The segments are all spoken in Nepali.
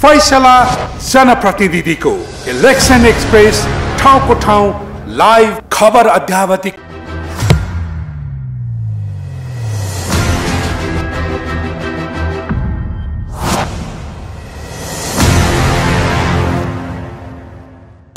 फैसला जनप्रतिनिधिको इलेक्सन एक्सप्रेस ठाउँको ठाउँ लाइभ खबर अध्यावधिक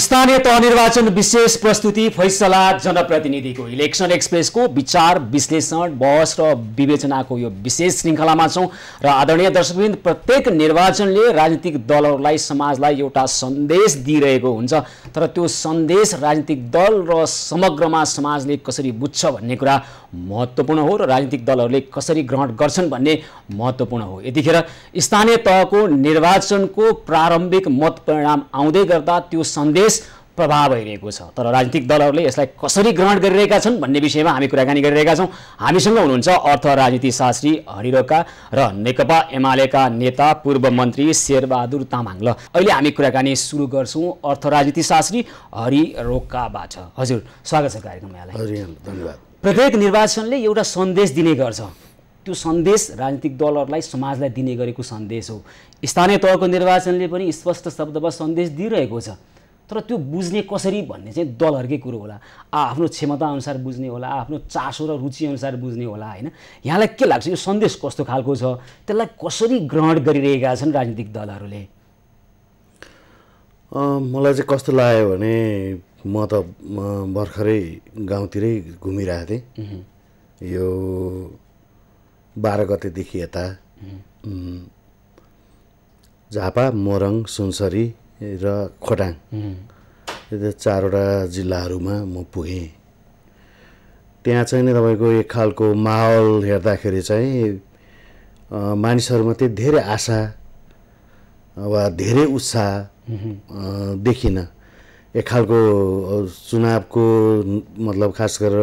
स्थानीय तह निर्वाचन विशेष प्रस्तुति फैसला जनप्रतिनिधिको इलेक्सन एक्सप्रेसको विचार विश्लेषण बहस र विवेचनाको यो विशेष श्रृङ्खलामा छौँ र आदरणीय दर्शकवृन्द प्रत्येक निर्वाचनले राजनीतिक दलहरूलाई समाजलाई एउटा सन्देश दिइरहेको हुन्छ तर त्यो सन्देश राजनीतिक दल र समग्रमा समाजले कसरी बुझ्छ भन्ने कुरा महत्त्वपूर्ण हो र राजनीतिक दलहरूले कसरी ग्रहण गर्छन् भन्ने महत्त्वपूर्ण हो। यतिखेर स्थानीय तहको निर्वाचनको प्रारम्भिक मत परिणाम आउँदै गर्दा त्यो सन्देश प्रभाव भइरहेको छ तर राजनीतिक दलहरूले यसलाई कसरी ग्रहण गरिरहेका छन् भन्ने विषयमा हामी कुराकानी गरिरहेका छौँ। हामीसँग हुनुहुन्छ अर्थ राजनीति शास्त्री हरि रोका र नेकपा एमालेका नेता पूर्व मन्त्री शेरबहादुर तामाङ। ल अहिले हामी कुराकानी सुरु गर्छौँ अर्थ राजनीति शास्त्री हरि रोकाबाट। हजुर स्वागत छ कार्यक्रममा। यहाँलाई धन्यवाद। प्रत्येक निर्वाचनले एउटा सन्देश दिने गर्छ त्यो सन्देश राजनीतिक दलहरूलाई समाजलाई दिने गरेको सन्देश हो। स्थानीय तहको निर्वाचनले पनि स्पष्ट शब्दमा सन्देश दिइरहेको छ तर त्यो बुझ्ने कसरी भन्ने चाहिँ दलहरूकै कुरो होला। आफ्नो क्षमता अनुसार बुझ्ने होला आफ्नो चासो र रुचि अनुसार बुझ्ने होला हैन। यहाँलाई के लाग्छ यो सन्देश कस्तो खालको छ त्यसलाई कसरी ग्रहण गरिरहेका छन् राजनीतिक दलहरूले? मलाई चाहिँ कस्तो लाग्यो भने म त भर्खरै गाउँतिरै घुमिरहेको थिएँ यो 12 गतेदेखि यता झापा मोरङ सुनसरी र खोटाङ यो 4वटा जिल्लाहरूमा म पुगेँ। त्यहाँ चाहिँ नि तपाईँको एक खालको माहौल हेर्दाखेरि चाहिँ मानिसहरूमा चाहिँ धेरै आशा वा धेरै उत्साह देखिन। एक खालको चुनावको मतलब खास गरेर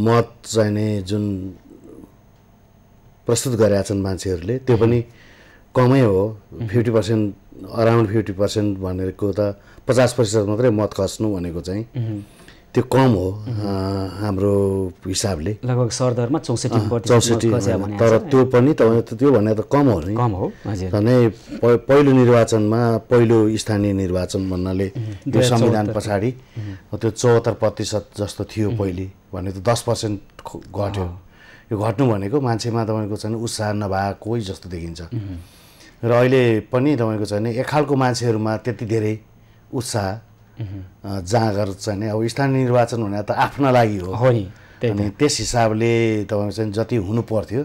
मत चाहिने जुन प्रस्तुत गरेका छन् मान्छेहरूले त्यो पनि कमै हो। 50% अराउन्ड 50% भनेको त 50% मात्रै मत खस्नु भनेको चाहिँ त्यो कम हो हाम्रो हिसाबले। लगभग सरदरमा 64% तर त्यो पनि त्यो भने त कम हो नि। कम हो हजुर। भने पहिलो निर्वाचनमा पहिलो स्थानीय निर्वाचन भन्नाले त्यो संविधान पछाडि त्यो 74% जस्तो थियो पहिले भने त 10% घट्यो। यो घट्नु भनेको मान्छेमा तपाईँको चाहिँ उत्साह नभएको जस्तो देखिन्छ र अहिले पनि तपाईँको चाहिँ एक खालको मान्छेहरूमा त्यति धेरै उत्साह जाँगर चाहिँ अब स्थानीय निर्वाचन भने त आफ्ना लागि हो नि। अनि त्यस हिसाबले तपाईँको चाहिँ जति हुनु पर्थ्यो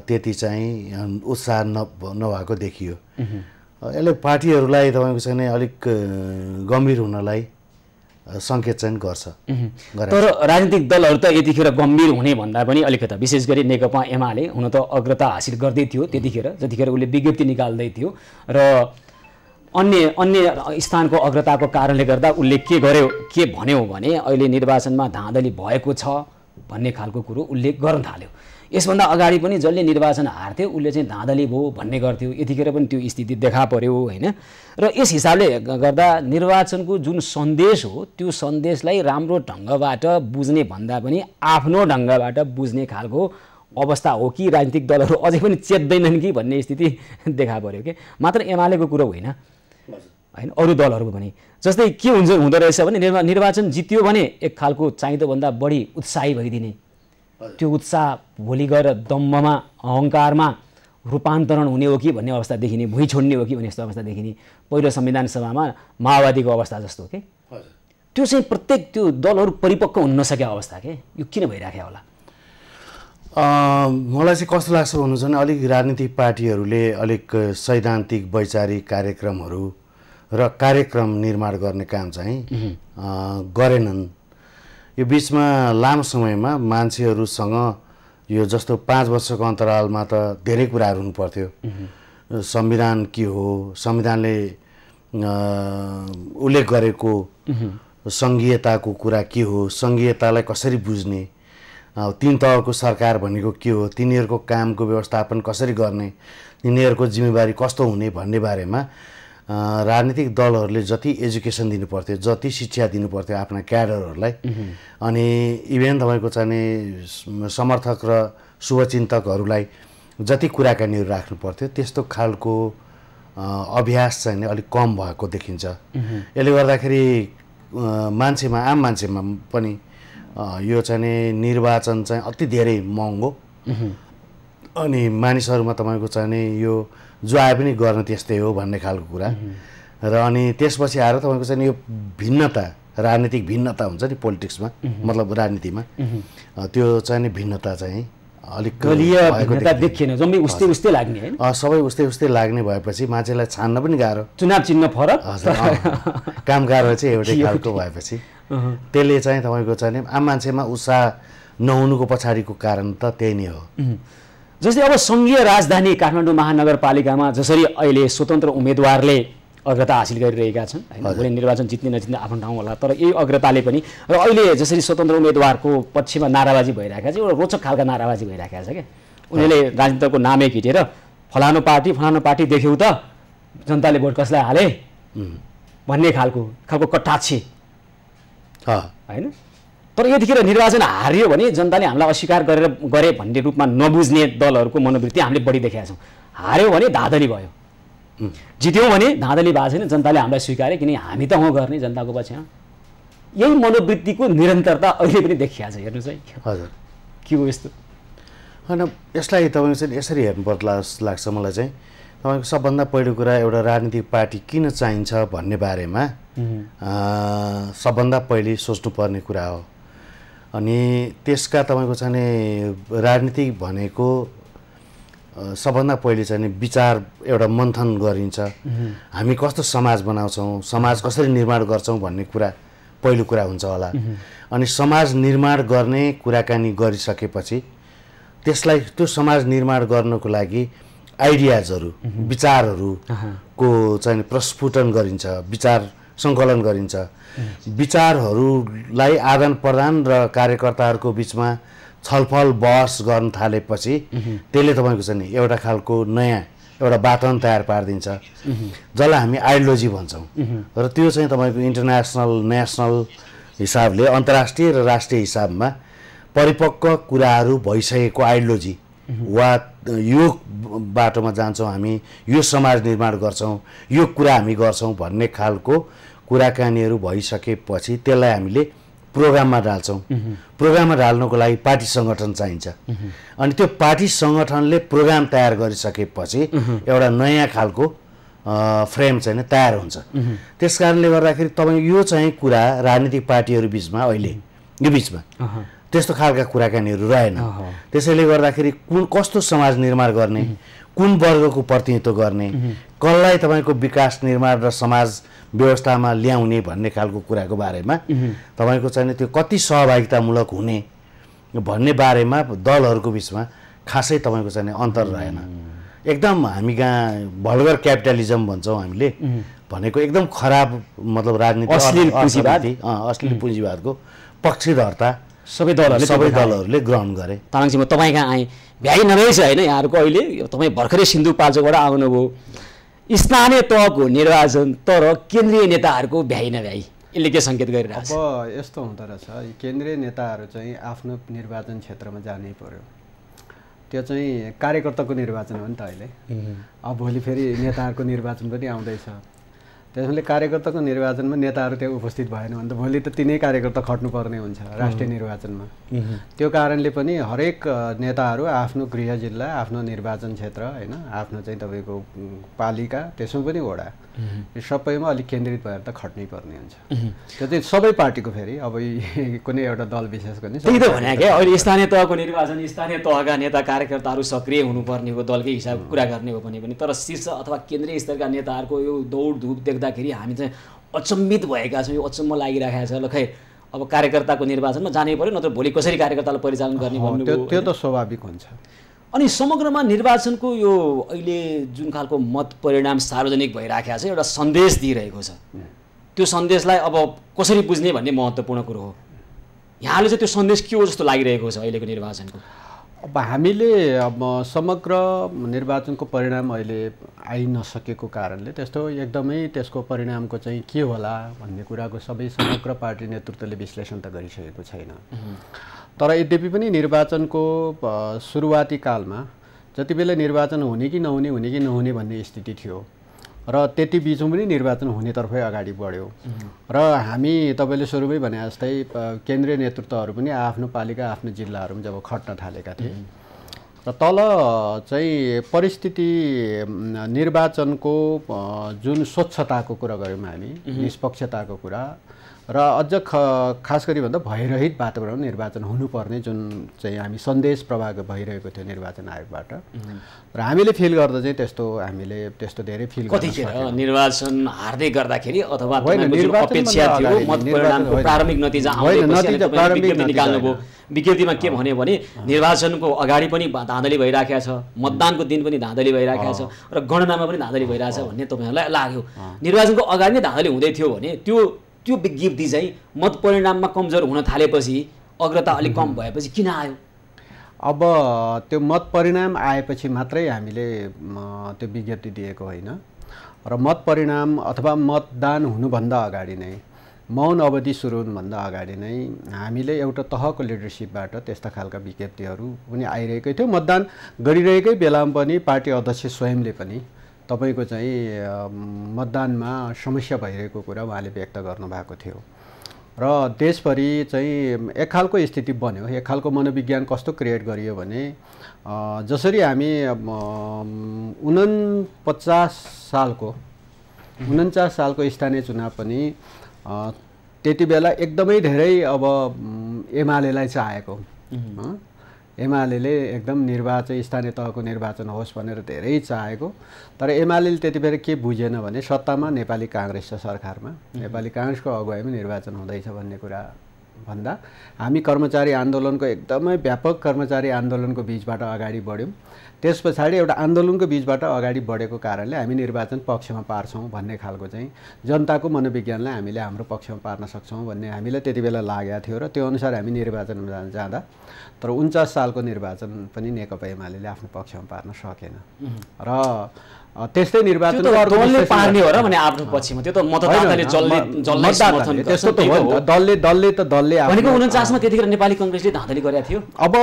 त्यति चाहिँ उत्साह नभएको देखियो। यसले पार्टीहरूलाई तपाईँको चाहिँ अलिक गम्भीर हुनलाई सङ्केत चाहिँ गर्छ। तर राजनीतिक दलहरू त यतिखेर गम्भीर हुने भन्दा पनि अलिकता विशेष गरी नेकपा एमाले हुन त अग्रता हासिल गर्दै थियो त्यतिखेर जतिखेर उसले विज्ञप्ति निकाल्दै थियो र अन्य स्थानको अग्रताको कारणले गर्दा उसले के गर्यो के भन्यो भने अहिले निर्वाचनमा धाँधली भएको छ भन्ने खालको कुरो उल्लेख गर्न थाल्यो। यसभन्दा अगाडि पनि जसले निर्वाचन हार्थ्यो उसले चाहिँ धाँधली भयो भन्ने गर्थ्यो। यतिखेर पनि त्यो स्थिति देखा पर्यो हैन। र यस हिसाबले गर्दा निर्वाचनको जुन सन्देश हो त्यो सन्देशलाई राम्रो ढङ्गबाट बुझ्ने भन्दा पनि आफ्नो ढङ्गबाट बुझ्ने खालको अवस्था हो कि राजनीतिक दलहरू अझै पनि चेत्दैनन् कि भन्ने स्थिति देखा पर्यो के। मात्र एमालेको कुरो होइन हैन अरू दलहरूको पनि जस्तै के हुँदो रहेछ भने निर्वाचन जित्यो भने एक खालको चाहिँदोभन्दा बढी उत्साही भइदिने त्यो उत्साह भोलि गएर दम्बमा अहङ्कारमा रूपान्तरण हुने हो कि भन्ने अवस्था देखिने भुइँ छोड्ने हो कि भन्ने यस्तो अवस्था देखिने पहिलो संविधान सभामा माओवादीको अवस्था जस्तो के त्यो चाहिँ प्रत्येक त्यो दलहरू परिपक्व हुन नसकेको अवस्था के यो किन भइराख्यो होला? मलाई चाहिँ कस्तो लाग्छ भन्नु छ भने अलिक राजनीतिक पार्टीहरूले अलिक सैद्धान्तिक वैचारिक कार्यक्रमहरू र कार्यक्रम निर्माण गर्ने काम चाहिँ गरेनन्। यो बिचमा लामो समयमा मान्छेहरूसँग यो जस्तो 5 वर्षको अन्तरालमा त धेरै कुराहरू हुनु पर्थ्यो। संविधान के हो, संविधानले उल्लेख गरेको सङ्घीयताको कुरा के हो, सङ्घीयतालाई कसरी बुझ्ने, 3 तहको सरकार भनेको के हो, तिनीहरूको कामको व्यवस्थापन कसरी गर्ने, तिनीहरूको जिम्मेवारी कस्तो हुने भन्ने बारेमा राजनीतिक दलहरूले जति एजुकेसन दिनु पर्थ्यो जति शिक्षा दिनु पर्थ्यो आफ्ना क्याडरहरूलाई अनि इभेन तपाईँको चाहिँ समर्थक र शुभचिन्तकहरूलाई जति कुराकानीहरू राख्नु पर्थ्यो त्यस्तो खालको अभ्यास चाहिँ अलिक कम भएको देखिन्छ। यसले गर्दाखेरि मान्छेमा आम मान्छेमा पनि यो चाहिँ निर्वाचन चाहिँ अति धेरै महँगो अनि मानिसहरूमा तपाईँको चाहिँ यो जो आए पनि गर्न त्यस्तै हो भन्ने खालको कुरा र अनि त्यसपछि आएर तपाईँको चाहिँ यो भिन्नता राजनीतिक भिन्नता हुन्छ नि पोलिटिक्समा मतलब राजनीतिमा त्यो चाहिँ नि भिन्नता चाहिँ अलिक भिन्नता देखिएन जम्मै उस्तै उस्तै लाग्ने हैन सबै उस्तै उस्तै लाग्ने भएपछि मान्छेलाई छान्न पनि गाह्रो चुनाव चिन्ह फरक काम गाह्रो चाहिँ एउटै खालको भएपछि त्यसले चाहिँ तपाईँको चाहिँ आम मान्छेमा उत्साह नहुनुको पछाडिको कारण त त्यही नै हो। जस्तै अब सङ्घीय राजधानी काठमाडौँ महानगरपालिकामा जसरी अहिले स्वतन्त्र उम्मेदवारले अग्रता हासिल गरिरहेका छन् हैन भोलि निर्वाचन जित्ने नजित्ने आफ्नो ठाउँ होला तर यही अग्रताले पनि र अहिले जसरी स्वतन्त्र उम्मेदवारको पक्षमा नाराबाजी भइरहेको छ एउटा रोचक खालका नाराबाजी भइरहेको छ क्या उनीहरूले राजनीतिको नामै खिटेर फलानु पार्टी देख्यौ त जनताले भोट कसलाई हाले भन्ने खालको कटाक्ष हैन तर यतिखेर निर्वाचन हारियो भने जनताले हामीलाई अस्वीकार गरे भन्ने रूपमा नबुझ्ने दलहरूको मनोवृत्ति हामीले बढी देखेका छौँ। हार्यो भने धाँधली भयो जित्यौँ भने धाँधली भएको छैन जनताले हामीलाई स्वीकारे किन हामी त हौँ गर्ने जनताको पक्षमा यही मनोवृत्तिको निरन्तरता अहिले पनि देखिएको छ हेर्नुहोस् है। हजुर के हो यस्तो होइन यसलाई तपाईँको चाहिँ यसरी हेर्नुपर्ला जस्तो लाग्छ मलाई चाहिँ तपाईँको सबभन्दा पहिलो कुरा एउटा राजनीतिक पार्टी किन चाहिन्छ भन्ने बारेमा सबभन्दा पहिले सोच्नुपर्ने कुरा हो अनि त्यसका तपाईँको चाहिँ राजनीति भनेको सबभन्दा पहिले चाहिँ विचार एउटा मन्थन गरिन्छ हामी कस्तो समाज बनाउँछौँ समाज कसरी निर्माण गर्छौँ भन्ने कुरा पहिलो कुरा हुन्छ होला अनि समाज निर्माण गर्ने कुराकानी गरिसकेपछि त्यसलाई त्यो समाज निर्माण गर्नको लागि आइडियाजहरू विचारहरूको चाहिँ प्रस्फुटन गरिन्छ विचार सङ्कलन गरिन्छ विचारहरूलाई आदान प्रदान र कार्यकर्ताहरूको बिचमा छलफल बहस गर्न थालेपछि त्यसले तपाईँको चाहिँ एउटा खालको नयाँ एउटा वातावरण तयार पारिदिन्छ जसलाई हामी आइडियोलोजी भन्छौँ र त्यो चाहिँ तपाईँको इन्टरनेसनल नेसनल हिसाबले अन्तर्राष्ट्रिय र राष्ट्रिय हिसाबमा परिपक्व कुराहरू भइसकेको आइडियोलोजी वा यो बाटोमा जान्छौँ हामी यो समाज निर्माण गर्छौँ यो कुरा हामी गर्छौँ भन्ने खालको कुराकानीहरू भइसकेपछि त्यसलाई हामीले प्रोग्राममा डाल्छौँ प्रोग्राममा ढाल्नको लागि पार्टी सङ्गठन चाहिन्छ अनि त्यो पार्टी सङ्गठनले प्रोग्राम तयार गरिसकेपछि एउटा नयाँ खालको फ्रेम चाहिँ तयार हुन्छ त्यस कारणले गर्दाखेरि तपाईँ यो चाहिँ कुरा राजनीतिक पार्टीहरू बिचमा अहिले यो बिचमा त्यस्तो खालका कुराकानीहरू रहेन त्यसैले गर्दाखेरि कस्तो समाज निर्माण गर्ने कुन वर्गको प्रतिनिधित्व गर्ने कसलाई तपाईँको विकास निर्माण र समाज व्यवस्थामा ल्याउने भन्ने खालको कुराको बारेमा तपाईँको चाहिँ त्यो कति सहभागितामूलक हुने भन्ने बारेमा दलहरूको बिचमा खासै तपाईँको चाहिँ अन्तर रहेन एकदम हामी कहाँ भल्गर क्यापिटलिजम भन्छौँ हामीले भनेको एकदम खराब मतलब राजनीति अश्लील पुँजीवादको पक्षधरता सबै दलहरूले ग्रहण गरे। तामाङजी म तपाईँ कहाँ आएँ भ्याइ नभएछ होइन यहाँहरूको अहिले तपाईँ भर्खरै सिन्धुपाल्चोकबाट आउनुभयो स्थानीय तहको निर्वाचन तर केन्द्रीय नेताहरूको भ्याइ नभ्याइ यसले के सङ्केत गरिरहेको छ? अब यस्तो हुँदो रहेछ केन्द्रीय नेताहरू चाहिँ आफ्नो निर्वाचन क्षेत्रमा जानै पर्यो त्यो चाहिँ कार्यकर्ताको निर्वाचन हो नि त अहिले अब भोलि फेरि नेताहरूको निर्वाचन पनि आउँदैछ त्यसैले कार्यकर्ताको निर्वाचनमा नेताहरू त्यहाँ उपस्थित भएन भने त भोलि त तिनै कार्यकर्ता खट्नुपर्ने हुन्छ राष्ट्रिय निर्वाचनमा त्यो कारणले पनि हरेक नेताहरू आफ्नो गृह जिल्ला आफ्नो निर्वाचन क्षेत्र होइन आफ्नो चाहिँ तपाईँको पालिका त्यसमा पनि वडा यो सबैमा अलिक केन्द्रित भएर त खट्नै पर्ने हुन्छ त्यो चाहिँ सबै पार्टीको फेरि अब कुनै एउटा दल विशेषको नि त्यही त भने क्या अहिले स्थानीय तहको निर्वाचन स्थानीय तहका नेता कार्यकर्ताहरू सक्रिय हुनुपर्ने हो दलकै हिसाब कुरा गर्ने हो भने पनि तर शीर्ष अथवा केन्द्रीय स्तरका नेताहरूको यो दौडधुप देख्दाखेरि हामी चाहिँ अचम्मित भएका छौँ यो अचम्म लागिरहेको छ ल खै अब कार्यकर्ताको निर्वाचनमा जानै पर्यो नत्र भोलि कसरी कार्यकर्तालाई परिचालन गर्ने भन्नु त्यो त स्वाभाविक हुन्छ। अनि समग्रमा निर्वाचनको यो अहिले जुन खालको मत परिणाम सार्वजनिक भइराखेको छ एउटा सन्देश दिइरहेको छ त्यो सन्देशलाई अब कसरी बुझ्ने भन्ने महत्त्वपूर्ण कुरो हो यहाँले चाहिँ त्यो सन्देश के हो जस्तो लागिरहेको छ अहिलेको निर्वाचनको? अब हामीले अब समग्र निर्वाचनको परिणाम अहिले आइ नसकेको कारणले त्यस्तो एकदमै त्यसको परिणामको चाहिँ के होला भन्ने कुराको सबै समग्र पार्टी नेतृत्वले विश्लेषण त गरिसकेको छैन तर यद्यपि पनि निर्वाचनको सुरुवाती कालमा जति बेला निर्वाचन हुने कि नहुने भन्ने स्थिति थियो र त्यति बिचमा पनि निर्वाचन हुनेतर्फै अगाडि बढ्यो र हामी तपाईँले सुरुमै भने जस्तै केन्द्रीय नेतृत्वहरू पनि आफ्नो पालिका आफ्नो जिल्लाहरूमा जब खट्न थालेका थिए र तल चाहिँ परिस्थिति निर्वाचनको जुन स्वच्छताको कुरा गऱ्यौँ हामी निष्पक्षताको कुरा र अझ खास गरी भन्दा भयरहित वातावरण निर्वाचन हुनुपर्ने जुन चाहिँ हामी सन्देश प्रवाह भइरहेको थियो निर्वाचन आयोगबाट र हामीले फिल गर्दा चाहिँ हामीले त्यस्तो धेरै फिल कतिखेर निर्वाचन हार्दै गर्दाखेरि अथवा अपेक्षा थियो मत परिणामको प्रारम्भिक नतिजा निकाल्नुभयो विज्ञप्तिमा के भन्यो भने निर्वाचनको अगाडि पनि धाँधली भइराखेको छ मतदानको दिन पनि धाँधली भइराखेको छ र गणनामा पनि धाँधली भइरहेछ भन्ने तपाईँहरूलाई लाग्यो निर्वाचनको अगाडि नै धाँधली हुँदै थियो भने त्यो विज्ञप्ति चाहिँ मत परिणाममा कमजोर हुन थालेपछि अग्रता अलिक कम भएपछि किन आयो अब त्यो मत परिणाम आएपछि मात्रै हामीले त्यो विज्ञप्ति दिएको होइन र मत परिणाम अथवा मतदान हुनुभन्दा अगाडि नै मौन अवधि सुरु हुनुभन्दा अगाडि नै हामीले एउटा तहको लिडरसिपबाट त्यस्ता खालका विज्ञप्तिहरू पनि आइरहेकै थियो मतदान गरिरहेकै बेलामा पनि पार्टी अध्यक्ष स्वयंले पनि तपाईको चाहिँ मतदानमा समस्या भइरहेको कुरा उहाँले व्यक्त गर्नुभएको थियो र देशभरि चाहिँ एक खालको स्थिति बन्यो एक खालको मनोविज्ञान कस्तो क्रिएट गरियो भने जसरी हामी 49 सालको स्थानीय चुनाव पनि त्यति बेला एकदमै धेरै अब एमालेलाई चाहेको एमालेले एकदम निर्वाचन स्थानीय तहको निर्वाचन होस् भनेर धेरै चाहेको तर एमालेले त्यति बेला के बुझेन भने सत्तामा नेपाली कांग्रेस छ सरकारमा नेपाली कांग्रेसको अगुवाईमा निर्वाचन हुँदैछ भन्ने कुरा भन्दा हामी कर्मचारी आन्दोलनको एकदमै व्यापक कर्मचारी आन्दोलनको बीचबाट अगाडि बढ्यौं त्यसपछि एउटा आन्दोलनको बीचबाट अगाडि बढेको कारणले हामी निर्वाचन पक्षमा पार्छौं भन्ने खालको चाहिँ जनताको मनोविज्ञानलाई हामीले हाम्रो पक्षमा पार्न सक्छौं भन्ने हामीलाई त्यति बेला लागेको थियो र त्यो अनुसार हामी निर्वाचनमा जाँदा तर 49 सालको निर्वाचन पनि नेकपा एमालेले आफ्नो पक्षमा पार्न सकेन र त्यस्तै निर्वाचन दलले पार्ने हो र भने आफ्नो पक्षमा त्यो त मतदाताले जल्लै समर्थन त्यस्तो त हो दलले भनेको 49 मा त्यतिखेर नेपाली कांग्रेसले धाँधली गरेको थियो अब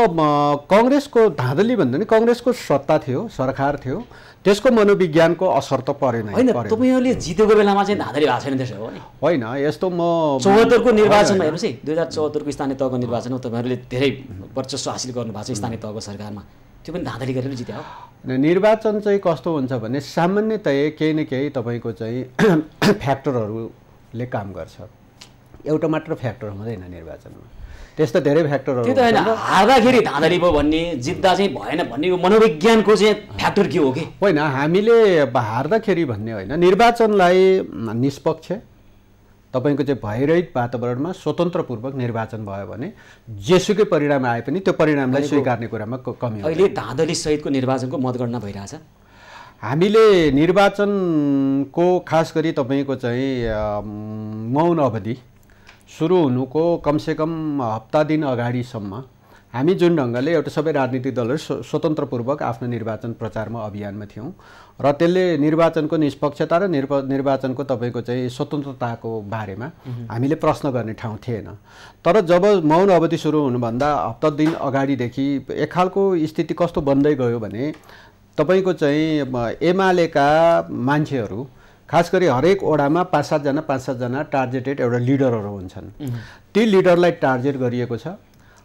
कांग्रेसको धाँधली भन्दा नि कांग्रेसको सत्ता थियो सरकार थियो त्यसको मनोविज्ञानको असर त परेन हैन तपाईहरुले जितेको बेलामा चाहिँ धाँधली भएको छैन त्यसो हो नि हैन यस्तो म 74 को निर्वाचनमा हेर्नुस् है 2074 को स्थानीय तहको निर्वाचनमा तपाईहरुले धेरै वर्चस्व हासिल गर्नु भएको छ स्थानीय तहको सरकारमा त्यो पनि धाँधली गरेर जित्यो हो निर्वाचन चाहिँ कस्तो हुन्छ भने सामान्यतया केही न केही तपाईको चाहिँ फ्याक्टरहरूले काम गर्छ एउटा मात्र फ्याक्टर हुँदैन निर्वाचनमा त्यस्तो धेरै फ्याक्टरहरू त्यो त हैन हार्दाखेरि धाँधली भयो भन्ने जित्दा चाहिँ भएन भन्ने यो मनोविज्ञानको चाहिँ फ्याक्टर के हो के हैन हामीले हार्दाखेरि भन्ने हैन निर्वाचनलाई निष्पक्ष तपाईको चाहिँ भयरहित वातावरणमा स्वतन्त्रपूर्वक निर्वाचन भयो भने जेसुकै परिणाम आए पनि त्यो परिणामलाई स्वीकार्ने कुरामा कमी हुन्छ अहिले धाँधली सहितको निर्वाचनको मतगणना भइरहेछ हामीले निर्वाचनको खास गरी तपाईको चाहिँ मौन अवधि सुरु हुनुको कमसेकम हप्ता दिन अगाडिसम्म हामी जुन ढंगले एउटा सबै राजनीतिक दलहरू स्वतन्त्रपूर्वक आफ्नो निर्वाचन प्रचारमा अभियानमा थियौं र त्यसले निर्वाचनको निष्पक्षता र निर्वाचनको तपाईको चाहिँ स्वतन्त्रताको बारेमा हामीले प्रश्न गर्ने ठाउँ थिएन तर जब मौन अवधि सुरु हुनुभन्दा हप्ता दिन अगाडिदेखि एक खालको स्थिति कस्तो बन्दै गयो भने तपाईको चाहिँ एमालेका मान्छेहरू खास गरी हरेक ओडामा 5-7 जना टार्गेटेड एउटा लिडरहरू हुन्छन् ती लिडरलाई टार्गेट गरिएको छ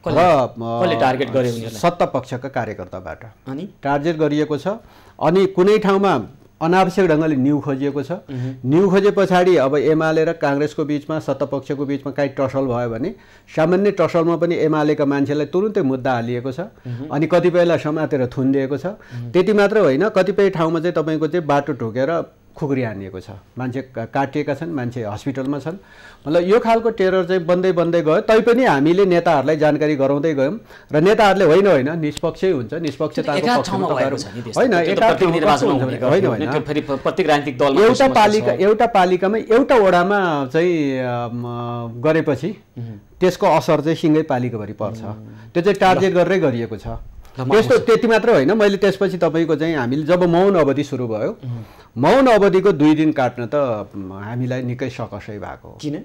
कसले टार्गेट गर्यो उनीहरुलाई सत्ता पक्षका कार्यकर्ताबाट अनि टार्गेट गरिएको छ अनि कुनै ठाउँमा अनावश्यक ढंगले न्यू खोजिएको छ न्यू खोजे पछाडी अब एमाले र कांग्रेसको बीचमा सत्ता पक्षको बीचमा काई टसल भयो भने सामान्य टसलमा पनि एमालेका मान्छेलाई तुरुन्तै मुद्दा हालिएको छ अनि कतिपयलाई समातेर थुनिदिएको छ त्यति मात्र होइन कतिपय ठाउँमा चाहिँ तपाईको चाहिँ बाटो ढोकेर खुकुरी हानिएको छ मान्छे काटिएका छन् मान्छे हस्पिटलमा छन् मतलब यो खालको टेरर चाहिँ बन्दै गयो तैपनि हामीले नेताहरूलाई जानकारी गराउँदै गयौं र नेताहरूले होइन निष्पक्षै हुन्छ निष्पक्षताको पक्षमा हैन हैन फेरि प्रत्येक राजनीतिक दलमा एउटा पालिकामा एउटा वडामा चाहिँ गरेपछि त्यसको असर चाहिँ सिंगै पालिकाभरि पर्छ त्यो चाहिँ टार्गेट गरेरै गरिएको छ त्यस्तो त्यति मात्र होइन मैले त्यसपछि तपाईको चाहिँ हामीले जब मौन अवधि सुरु भयो मौन अवधिको 2 दिन काट्न त हामीलाई निकै सकसै भएको किन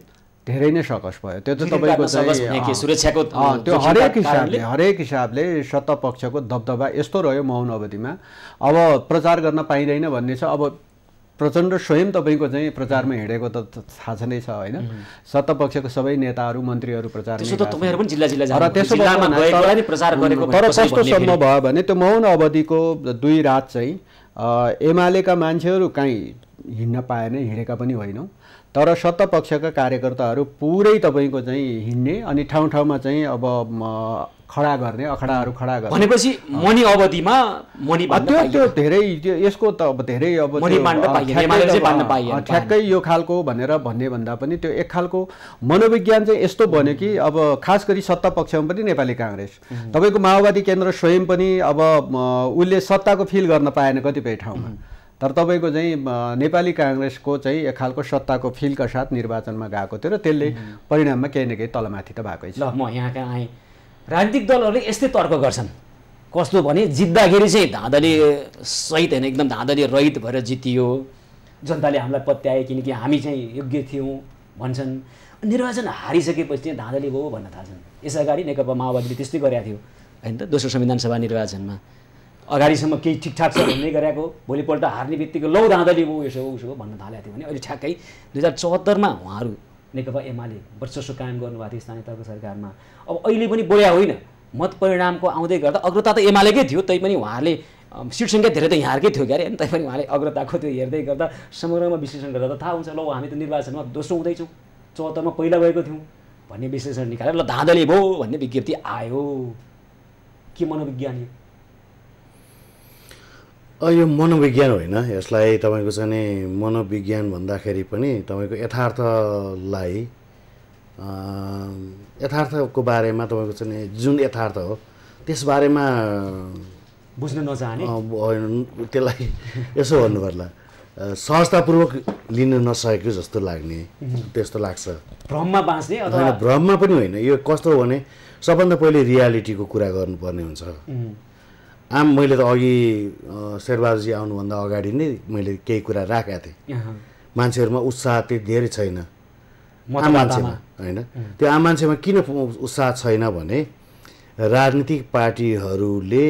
धेरै नै सकस भयो। त्यो चाहिँ तपाईँको चाहिँ सुरक्षाको त्यो हरेक हिसाबले सत्ता पक्षको दबदबा यस्तो रह्यो मौन अवधिमा। अब प्रचार गर्न पाइँदैन भन्ने छ। अब प्रचण्ड स्वयं तपाईँको चाहिँ प्रचारमा हिँडेको त थाहा छ नै छ होइन। सत्ता पक्षको सबै नेताहरू मन्त्रीहरू प्रचार तर कस्तो सम्भव भयो भने त्यो मौन अवधिको 2 रात चाहिँ एमालेका मान्छेहरू कहीँ हिँड्न पाएन, हिँडेका पनि होइनौँ। तर सत्ता पक्षका कार्यकर्ताहरू पुरै तपाईँको चाहिँ हिँड्ने अनि ठाउँ ठाउँमा चाहिँ अब खडा गर्ने, अखडाहरू खडा गर्ने भनेपछि मनी अवधिमा मनी त्यो धेरै यसको त अब धेरै अब ठ्याक्कै यो खालको भनेर भन्ने भन्दा पनि त्यो एक खालको मनोविज्ञान चाहिँ यस्तो बन्यो कि अब खास गरी सत्ता पक्षमा पनि नेपाली काङ्ग्रेस तपाईँको माओवादी केन्द्र स्वयं पनि अब उसले सत्ताको फिल गर्न पाएन कतिपय ठाउँमा। तर तपाईँको चाहिँ नेपाली काङ्ग्रेसको चाहिँ एक खालको सत्ताको फिलका साथ निर्वाचनमा गएको थियो र त्यसले परिणाममा केही न केही तलमाथि त भएकै छ। ल म यहाँका आएँ, राजनीतिक दलहरूले यस्तै तर्क गर्छन् कस्तो भने जित्दाखेरि चाहिँ धाँधली सहित होइन, एकदम धाँधली रहित भएर जितियो, जनताले हामीलाई पत्याए किनकि हामी चाहिँ योग्य थियौँ भन्छन्। निर्वाचन हारिसकेपछि चाहिँ धाँधली भयो भन्न थाल्छन्। यस अगाडि नेकपा माओवादीले त्यस्तै गरेको थियो होइन त, दोस्रो संविधान सभा निर्वाचनमा अगाडिसम्म केही ठिकठाक छ भन्ने गरेको, भोलिपल्ट हार्ने बित्तिकै लौ धाँधली भयो यसो उसो भन्न थालेको थियो भने अहिले ठ्याक्कै 2074मा उहाँहरू नेकपा एमाले वर्चस्व कायम गर्नुभएको थियो स्थानीय तहको सरकारमा। अब अहिले पनि बोया होइन, मत परिणामको आउँदै गर्दा अग्रता त एमालेकै थियो, तैपनि उहाँहरूले सिट सङ्ख्या धेरै त यहाँहरूकै थियो क्यारे होइन, तैपनि उहाँले अग्रताको त्यो हेर्दै गर्दा समग्रमा विश्लेषण गर्दा त थाहा हुन्छ ल हामी त निर्वाचनमा दोस्रो हुँदैछौँ, 74मा पहिला गएको थियौँ भन्ने विश्लेषण निकालेर ल धाँधली भयो भन्ने विज्ञप्ति आयो। के मनोविज्ञान यो मनोविज्ञान होइन, यसलाई तपाईँको चाहिँ नि मनोविज्ञान भन्दाखेरि पनि तपाईँको यथार्थको बारेमा तपाईँको चाहिँ नि जुन यथार्थ हो त्यसबारेमा बुझ्न नचाहने त्यसलाई यसो भन्नु पर्ला सहजतापूर्वक लिन नसकेको जस्तो लाग्ने, त्यस्तो लाग्छ। भ्रममा बाँच्ने अथवा भ्रममा पनि होइन, यो कस्तो हो भने सबभन्दा पहिले रियालिटीको कुरा गर्नुपर्ने हुन्छ। मैले त अघि शेरबहादुरजी आउनुभन्दा अगाडि नै मैले केही कुरा राखेका थिएँ। मान्छेहरूमा उत्साह त्यति धेरै छैन आम मान्छेमा होइन। त्यो आम मान्छेमा किन उत्साह छैन भने राजनीतिक पार्टीहरूले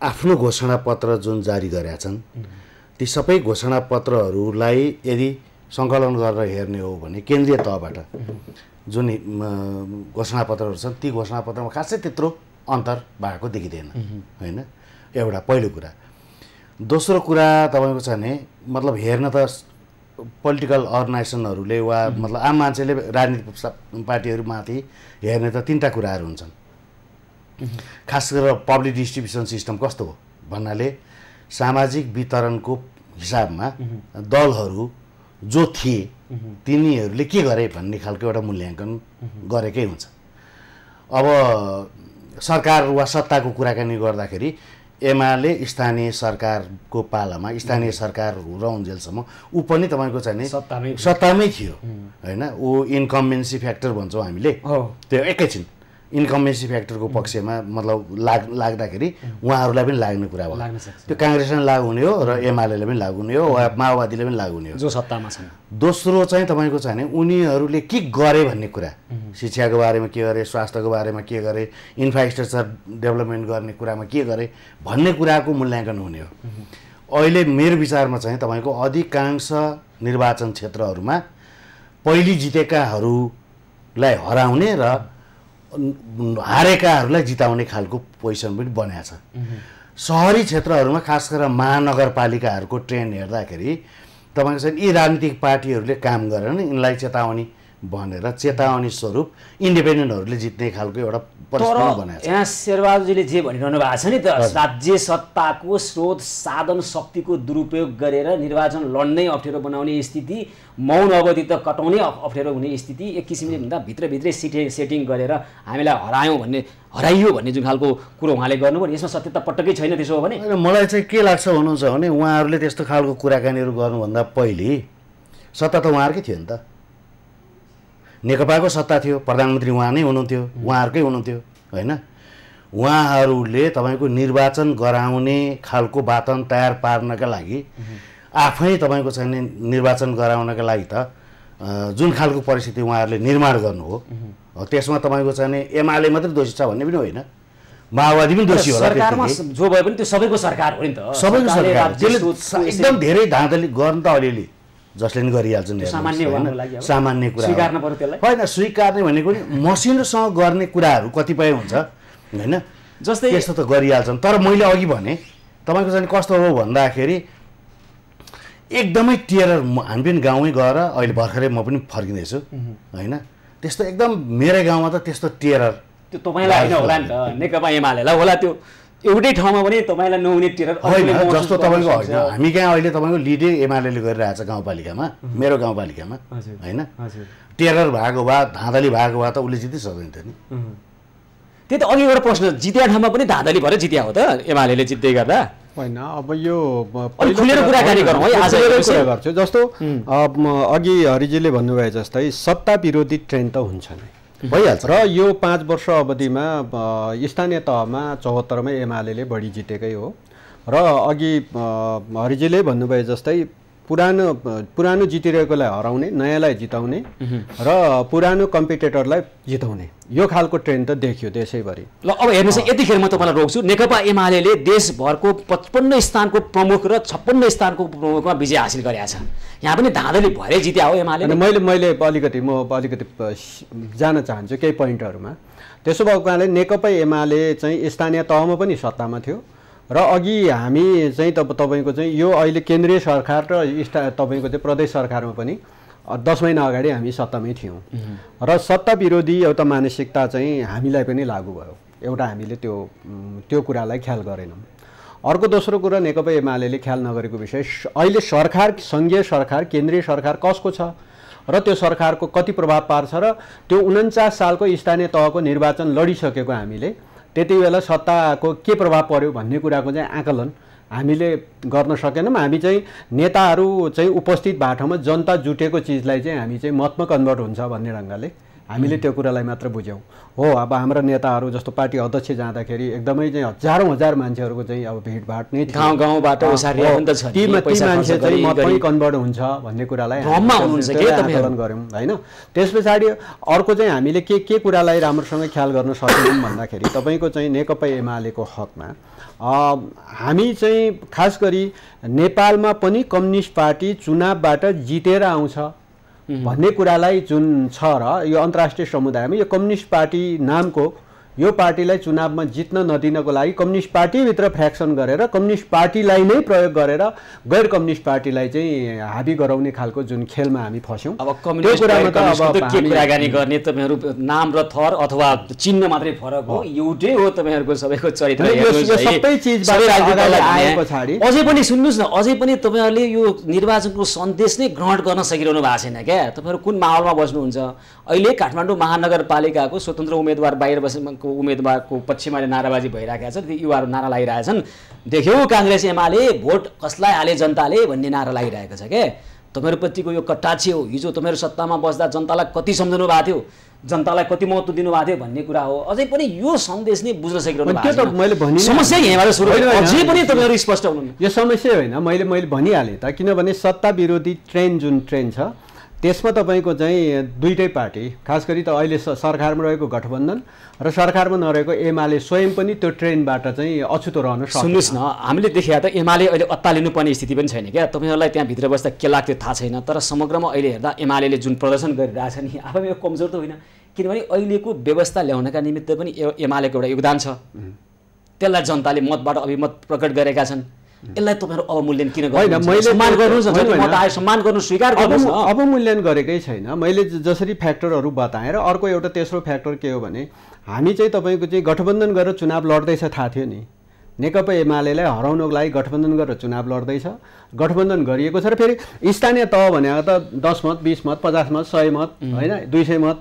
आफ्नो घोषणापत्र जुन जारी गरेका छन् ती सबै घोषणापत्रहरूलाई यदि सङ्कलन गरेर हेर्ने हो भने केन्द्रीय तहबाट जुन घोषणापत्रहरू छन् ती घोषणापत्रमा खासै त्यत्रो अन्तर भएको देखिँदैन होइन, एउटा पहिलो कुरा। दोस्रो कुरा तपाईँको छ भने मतलब हेर्न त पोलिटिकल अर्गनाइजेसनहरूले वा मतलब आम मान्छेले राजनीतिक पार्टीहरूमाथि हेर्ने त 3टा कुराहरू हुन्छन्। खास गरेर पब्लिक डिस्ट्रिब्युसन सिस्टम कस्तो हो भन्नाले सामाजिक वितरणको हिसाबमा दलहरू जो थिए तिनीहरूले के गरे भन्ने खालको एउटा मूल्याङ्कन गरेकै हुन्छ। अब सरकार वा सत्ताको कुराकानी गर्दाखेरि एमाले स्थानीय सरकारको पालामा स्थानीय सरकार रहन्जेलसम्म ऊ पनि तपाईँको चाहिँ सत्तामै थियो होइन। ऊ इन्कम्बेन्सी फ्याक्टर भन्छौँ हामीले, त्यो एकैछिन इन्कम्बेन्सी फ्याक्टरको पक्षमा मतलब लाग्दाखेरि उहाँहरूलाई पनि लाग्ने कुरा हो। त्यो काङ्ग्रेसलाई लागु हुने हो र एमालेलाई पनि लागु हुने हो वा माओवादीले पनि लागु हुने हो जो सत्तामा छन्। दोस्रो चाहिँ तपाईँको चाहिँ उनीहरूले के गरे भन्ने कुरा, शिक्षाको बारेमा के गरे, स्वास्थ्यको बारेमा के गरे, इन्फ्रास्ट्रक्चर डेभलपमेन्ट गर्ने कुरामा के गरे भन्ने कुराको मूल्याङ्कन हुने हो। अहिले मेरो विचारमा चाहिँ तपाईँको अधिकांश निर्वाचन क्षेत्रहरूमा पहिले जितेकाहरूलाई हराउने र हारेकाहरूलाई जिताउने खालको पोजिसन पनि बनाएको छ। सहरी क्षेत्रहरूमा खास गरेर महानगरपालिकाहरूको ट्रेन्ड हेर्दाखेरि तपाईँको चाहिँ यी राजनीतिक पार्टीहरूले काम गरेर नि यिनलाई चेतावनी भनेर चेतावनी स्वरूप इन्डिपेन्डेन्टहरूले जित्ने खालको एउटा परिस्थिति बनाएको छ। यहाँ शेरबहादुरजीले जे भनिरहनु भएको छ नि त, राज्य सत्ताको स्रोत साधन शक्तिको दुरुपयोग गरेर निर्वाचन लड्नै अप्ठ्यारो बनाउने स्थिति, मौन अवधि त कटाउनै अप्ठ्यारो हुने स्थिति, एक किसिमले भन्दा भित्रभित्रै सेटिङ गरेर हामीलाई हराइयो भन्ने जुन खालको कुरो उहाँले गर्नुभयो यसमा सत्यता पटक्कै छैन। त्यसो हो भने मलाई चाहिँ के लाग्छ भन्नुहुन्छ भने उहाँहरूले त्यस्तो खालको कुराकानीहरू गर्नुभन्दा पहिले सत्ता त उहाँहरूकै थियो नि त। नेकपाको सत्ता थियो, प्रधानमन्त्री उहाँ नै हुनुहुन्थ्यो, उहाँहरूकै हुनुहुन्थ्यो होइन। उहाँहरूले तपाईँको निर्वाचन गराउने खालको वातावरण तयार पार्नका लागि आफै तपाईँको चाहिँ निर्वाचन गराउनका लागि त जुन खालको परिस्थिति उहाँहरूले निर्माण गर्नु हो त्यसमा तपाईँको चाहिँ एमाले मात्रै दोषी छ भन्ने पनि होइन, माओवादी पनि दोषी होला। सरकारमा जो भए पनि त्यो सबैको सरकार हो नि त, सबैको सरकार एकदम धेरै धाँधली गर्न त अलिअलि जसले नि गरिहाल्छन्, सामान्य कुरा होइन। स्वीकार्ने भनेको नि मसिनोसँग गर्ने कुराहरू कतिपय हुन्छ होइन, जस्तै त्यस्तो त गरिहाल्छन्। तर मैले अघि भने तपाईँको चाहिँ कस्तो हो भन्दाखेरि एकदमै टेरर, हामी पनि गाउँमै गएर अहिले भर्खरै म पनि फर्किँदैछु होइन, त्यस्तो एकदम मेरै गाउँमा त त्यस्तो टेरर त्यो तपाईँलाई होइन होला नि त, नेकपा एमालेलाई होला त्यो एउटै ठाउँमा पनि तपाईँलाई नहुने टेरर होइन। जस्तो तपाईँको होइन, हामी कहाँ अहिले तपाईँको लिडै एमाले गरिरहेछ गाउँपालिकामा, मेरो गाउँपालिकामा होइन, टेरर भएको भए धाँधली भएको भए त उसले जितिसक्दैन थियो नि। त्यही त अघि एउटा प्रश्न, जित्या ठाउँमा पनि धाँधली भएर जित्या हो त एमाले जित्दै गर्दा होइन। अब यो खुलेर कुराकानी गरौँ है, आज कुरा गर्छु। जस्तो अघि हरिजीले भन्नुभयो जस्तै सत्ता विरोधी ट्रेन्ड त हुन्छ नै, भइहाल्छ। र यो 5 वर्ष अवधिमा स्थानीय तहमा 74मै एमाले बढी जितेकै हो। र अघि हरिजीले भन्नुभयो जस्तै पुरानो जितिरहेकोलाई हराउने, नयाँलाई जिताउने र पुरानो कम्पिटेटरलाई जिताउने, यो खालको ट्रेन्ड त देखियो देशैभरि। ल अब हेर्नुहोस्, यतिखेर म तपाईँलाई रोक्छु। नेकपा एमाले देशभरको 55 स्थानको प्रमुख र 56 स्थानको प्रमुखमा विजय हासिल गरेका छ। यहाँ पनि धाँधली भएरै जित्या हो एमाले। मैले अलिकति जान चाहन्छु केही पोइन्टहरूमा। त्यसो भएको कारणले नेकपा एमाले चाहिँ स्थानीय तहमा पनि सत्तामा थियो र अघि हामी चाहिँ तपाईँको चाहिँ यो अहिले केन्द्रीय सरकार र तपाईँको चाहिँ प्रदेश सरकारमा पनि 10 महिना अगाडि हामी सत्तामै थियौँ र सत्ता विरोधी एउटा मानसिकता चाहिँ हामीलाई पनि लागू भयो। एउटा हामीले त्यो कुरालाई ख्याल गरेनौँ। अर्को दोस्रो कुरा, नेकपा एमाले ख्याल नगरेको विषय, अहिले सरकार, सङ्घीय सरकार, केन्द्रीय सरकार कसको छ र त्यो सरकारको कति प्रभाव पार्छ र त्यो 49 सालको स्थानीय तहको निर्वाचन लडिसकेको हामीले त्यति बेला सत्ताको के प्रभाव पर्यो भन्ने कुराको चाहिँ आकलन हामीले गर्न सकेनौँ। हामी चाहिँ नेताहरू चाहिँ उपस्थित भएको ठाउँमा जनता जुटेको चिजलाई चाहिँ हामी चाहिँ मतमा कन्भर्ट हुन्छ भन्ने ढङ्गले हामीले त्यो कुरालाई मात्र बुझ्यौँ। हो, अब हाम्रा नेताहरू जस्तो पार्टी अध्यक्ष जाँदाखेरि एकदमै चाहिँ हजार मान्छेहरूको चाहिँ अब भिडभाड नै थियो, गाउँबाट ती मान्छे चाहिँ मतमै कन्भर्ट हुन्छ भन्ने कुरालाई आकलन गऱ्यौँ होइन। त्यस पछाडि अर्को चाहिँ हामीले के कुरालाई राम्रोसँग ख्याल गर्न सकेनौँ भन्दाखेरि तपाईँको चाहिँ नेकपा एमालेको हकमा हामी चाहिँ खास गरी नेपालमा पनि कम्युनिस्ट पार्टी चुनावबाट जितेर आउँछ भन्ने कुरालाई जुन छ र यो अन्तर्राष्ट्रिय समुदायमा यो कम्युनिस्ट पार्टी नामको यो पार्टीलाई चुनावमा जित्न नदिनको लागि कम्युनिस्ट पार्टीभित्र फ्र्याक्सन गरेर कम्युनिस्ट पार्टीलाई नै प्रयोग गरेर गैर कम्युनिस्ट पार्टीलाई चाहिँ हाबी गराउने खालको जुन खेलमा हामी फस्यौँ। अब कम्युनिस्ट के कुराकानी गर्ने, तपाईँहरू नाम र थर अथवा चिन्ह मात्रै फरक हो, एउटै हो तपाईँहरूको सबैको चरित्र। सबै चिज पछाडि अझै पनि सुन्नुहोस् न, अझै पनि तपाईँहरूले यो निर्वाचनको सन्देश नै ग्रहण गर्न सकिरहनु भएको छैन क्या। तपाईँहरू कुन माहौलमा बस्नुहुन्छ? अहिले काठमाडौँ महानगरपालिकाको स्वतन्त्र उम्मेदवार बाहिर बसेको उम्मेदवारको पक्षमा नाराबाजी भइरहेका छ, ती युवाहरू नारा लगाइरहेछन्, देख्यौ काङ्ग्रेस एमाले भोट कसलाई हाले जनताले भन्ने नारा लागिरहेको छ क्या। तपाईँहरूप्रतिको यो कटाक्ष हो। हिजो तपाईँहरू सत्तामा बस्दा जनतालाई कति सम्झनु भएको थियो, जनतालाई कति महत्त्व दिनुभएको थियो भन्ने कुरा हो। अझै पनि यो सन्देश नै बुझ्न सकिरहनु भएको छैन। समस्या यहीँबाट सुरु भयो, अझै पनि तपाईँहरू स्पष्ट हुनुहुन्न। यो समस्या होइन, मैले भनिहालेँ त, किनभने सत्ता विरोधी जुन ट्रेन्ड छ त्यसमा तपाईँको चाहिँ दुईटै पार्टी, खास गरी त अहिले सरकारमा रहेको गठबन्धन र सरकारमा नरहेको एमाले स्वयं पनि त्यो ट्रेन्डबाट चाहिँ अछुतो रहन सक्छ। सुन्नुहोस् न, हामीले देखिया त एमाले अहिले अत्तालिनुपर्ने स्थिति पनि छैन क्या। तपाईँहरूलाई त्यहाँ भित्र बस्दा के लाग्थ्यो थाहा छैन, तर समग्रमा अहिले हेर्दा एमाले जुन प्रदर्शन गरिरहेछ नि, आफैमा यो कमजोर त होइन, किनभने अहिलेको व्यवस्था ल्याउनका निमित्त पनि एमालेको एउटा योगदान छ। त्यसलाई जनताले मतबाट अभिमत प्रकट गरेका छन्। यसलाई तपाईँहरू अवमूल्यन किन गर्नुहुन्छ? सम्मान गर्नुहोस् न, सम्मान गर्नु स्वीकार गर्नुहोस् न। अवमूल्यन गरेकै छैन, मैले जसरी फ्याक्टरहरू बताएँ। र अर्को एउटा तेस्रो फ्याक्टर के हो भने हामी चाहिँ तपाईँको चाहिँ गठबन्धन गरेर चुनाव लड्दैछ थाहा थियो नि, नेकपा एमालेलाई हराउनको लागि गठबन्धन गरेर चुनाव लड्दैछ, गठबन्धन गरिएको छ। र फेरि स्थानीय तह भनेको त 10 मत 20 मत 50 मत 100 मत होइन, 200 मत,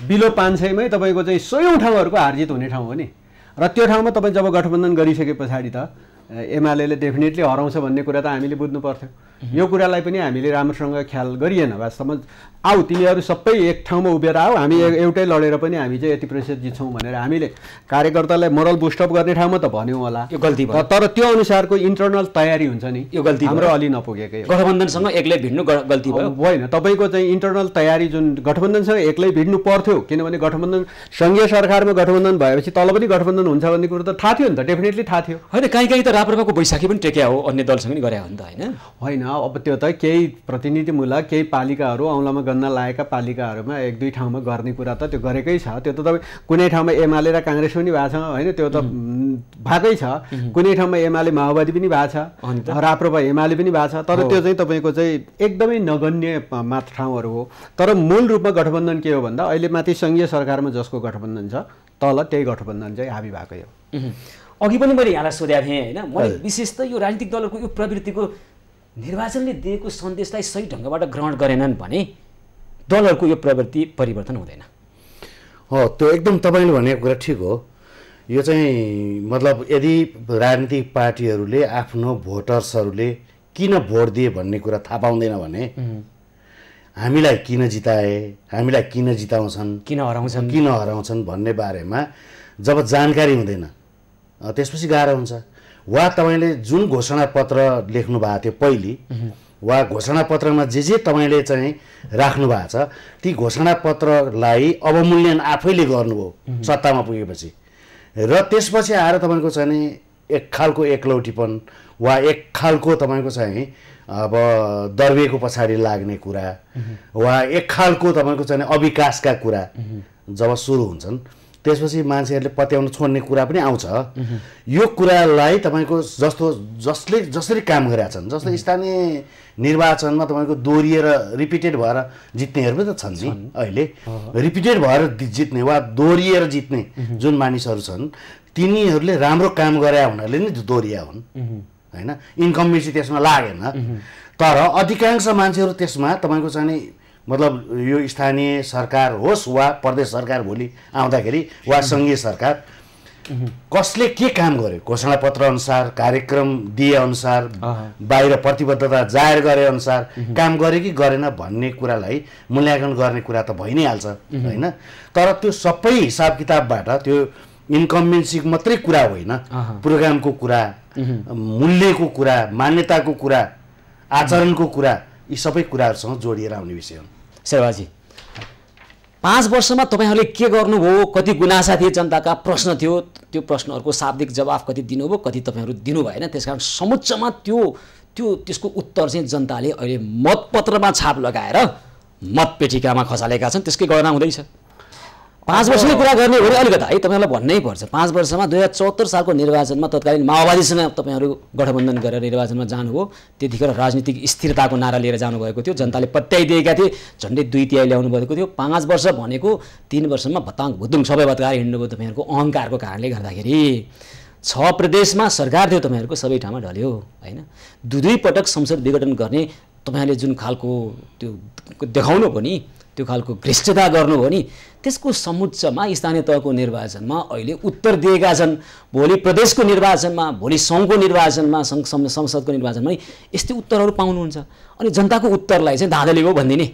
बिलो 500मै तपाईँको चाहिँ 100औं ठाउँहरूको हारजित हुने ठाउँ हो नि। र त्यो ठाउँमा तपाईँ जब गठबन्धन गरिसके पछाडि त एमाले डेफिनेटली हराउँछ भन्ने कुरा त हामीले बुझ्नु पर्थ्यो। यो कुरालाई पनि हामीले राम्रोसँग ख्याल गरिएन। वास्तवमा आऊ तिमीहरू सबै एक ठाउँमा उभिएर आऊ, हामी एउटै लडेर पनि हामी चाहिँ यति प्रतिशत जित्छौँ भनेर हामीले कार्यकर्तालाई मोरल बुस्टअप गर्ने ठाउँमा त भन्यौँ होला, यो गल्ती भयो। तर त्यो अनुसारको इन्टरनल तयारी हुन्छ नि, यो गल्ती हाम्रो अलि नपुगेकै। गठबन्धनसँग एक्लै भिड्नु गल्ती भयो होइन, तपाईँको चाहिँ इन्टरनल तयारी जुन गठबन्धनसँग एक्लै भिड्नु पर्थ्यो, किनभने गठबन्धन सङ्घीय सरकारमा गठबन्धन भएपछि तल पनि गठबन्धन हुन्छ भन्ने कुरो त थाहा थियो नि त, डेफिनेटली थाहा थियो। होइन, कहीँ त राप्रपाको बैशाखी पनि टेक्या हो, अन्य दलसँग पनि गरे हो नि त, होइन? अब त्यो त केही प्रतिनिधिमूलक केही पालिकाहरू औँलामा गन्न लागेका पालिकाहरूमा एक दुई ठाउँमा गर्ने कुरा त त्यो गरेकै छ। त्यो त तपाईँ कुनै ठाउँमा एमाले र काङ्ग्रेस पनि भएको छ, होइन, त्यो त भएकै छ। कुनै ठाउँमा एमाले माओवादी पनि भएको छ, राप्रपा एमाले पनि भएको छ, तर त्यो चाहिँ तपाईँको चाहिँ एकदमै नगण्य मात्र ठाउँहरू हो। तर मूल रूपमा गठबन्धन के हो भन्दा अहिले माथि सङ्घीय सरकारमा जसको गठबन्धन छ तल त्यही गठबन्धन चाहिँ हाबी भएकै हो। अघि पनि मैले यहाँलाई सोधेको थिएँ, होइन, मैले विशेष त यो राजनीतिक दलहरूको यो प्रवृत्तिको निर्वाचनले दिएको सन्देशलाई सही ढङ्गबाट ग्रहण गरेनन् भने दलहरूको यो प्रवृत्ति परिवर्तन हुँदैन। हो, त्यो एकदम तपाईँले भनेको कुरा ठिक हो। यो चाहिँ मतलब यदि राजनीतिक पार्टीहरूले आफ्नो भोटर्सहरूले किन भोट दिए भन्ने कुरा थाहा पाउँदैन भने हामीलाई किन जिताए, हामीलाई किन जिताउँछन्, किन हराउँछन् भन्ने बारेमा जब जानकारी हुँदैन त्यसपछि गाह्रो हुन्छ। वा तपाईँले जुन घोषणापत्र लेख्नु भएको थियो पहिले, वा घोषणापत्रमा जे तपाईँले चाहिँ राख्नु भएको छ ती घोषणापत्रलाई अवमूल्यन आफैले गर्नुभयो सत्तामा पुगेपछि, र त्यसपछि आएर तपाईँको चाहिँ एक खालको एकलौटीपन वा एक खालको तपाईँको चाहिँ अब दर्वेको पछाडि लाग्ने कुरा वा एक खालको तपाईँको चाहिँ अविकासका कुरा जब सुरु हुन्छन् त्यसपछि मान्छेहरूले पत्याउन छोड्ने कुरा पनि आउँछ। यो कुरालाई तपाईँको जसरी काम गरेका छन्, जस्तो स्थानीय निर्वाचनमा तपाईँको दोहोरिएर रिपिटेड भएर जित्नेहरू पनि त छन् नि अहिले, रिपिटेड भएर जित्ने वा दोहोरिएर जित्ने जुन मानिसहरू छन् तिनीहरूले राम्रो काम गरे हुनाले नै दोहोरिया हुन्, होइन, इन्कम्बेन्सी त्यसमा लागेन। तर अधिकांश मान्छेहरू त्यसमा तपाईँको चाहिँ मतलब यो स्थानीय सरकार होस् वा प्रदेश सरकार भोलि आउँदाखेरि वा सङ्घीय सरकार कसले के काम गर्यो, घोषणापत्र अनुसार, कार्यक्रम दिए अनुसार, बाहिर प्रतिबद्धता जाहेर गरे अनुसार काम गरे कि गरेन भन्ने कुरालाई मूल्याङ्कन गर्ने कुरा त भइ नै हाल्छ, होइन। तर त्यो सबै हिसाब किताबबाट त्यो इन्कम्बेन्सीको मात्रै कुरा होइन, प्रोग्रामको कुरा, मूल्यको कुरा, मान्यताको कुरा, आचरणको कुरा, यी सबै कुराहरूसँग जोडिएर आउने विषय हो। शेरबाजी, 5 वर्षमा तपाईँहरूले के गर्नुभयो, कति गुनासा थिए जनताका, प्रश्न थियो, त्यो प्रश्नहरूको शाब्दिक जवाफ कति दिनुभयो, कति तपाईँहरू दिनु भएन। त्यसकारण समुच्चमा त्यसको उत्तर चाहिँ जनताले अहिले मतपत्रमा छाप लगाएर मतपेटिकामा खसालेका छन्, त्यसकै गणना हुँदैछ। 5 वर्षकै कुरा गर्ने हो भने अलिकति है तपाईँहरूलाई भन्नै पर्छ। 5 वर्षमा 2074 सालको निर्वाचनमा तत्कालीन माओवादीसँग तपाईँहरू गठबन्धन गरेर निर्वाचनमा जानुभयो, त्यतिखेर राजनीतिक स्थिरताको नारा लिएर जानुभएको थियो, जनताले पत्याइदिएका थिए, झन्डै 2/3 ल्याउनु भएको थियो। 5 वर्ष भनेको 3 वर्षमा भताङ भुतुङ सबै भत्काएर हिँड्नुभयो तपाईँहरूको अहङ्कारको कारणले गर्दाखेरि। 6 प्रदेशमा सरकार थियो तपाईँहरूको, सबै ठाउँमा ढल्यो, होइन। 2 पटक संसद विघटन गर्ने तपाईँहरूले जुन खालको त्यो देखाउनु भयो नि, त्यो खालको भ्रष्टता गर्नुभयो नि, त्यसको समुच्चमा स्थानीय तहको निर्वाचनमा अहिले उत्तर दिएका छन्। भोलि प्रदेशको निर्वाचनमा, भोलि सङ्घको निर्वाचनमा, संसदको निर्वाचनमा यस्तै उत्तरहरू पाउनुहुन्छ। अनि जनताको उत्तरलाई चाहिँ धाँधली हो भनिदिने।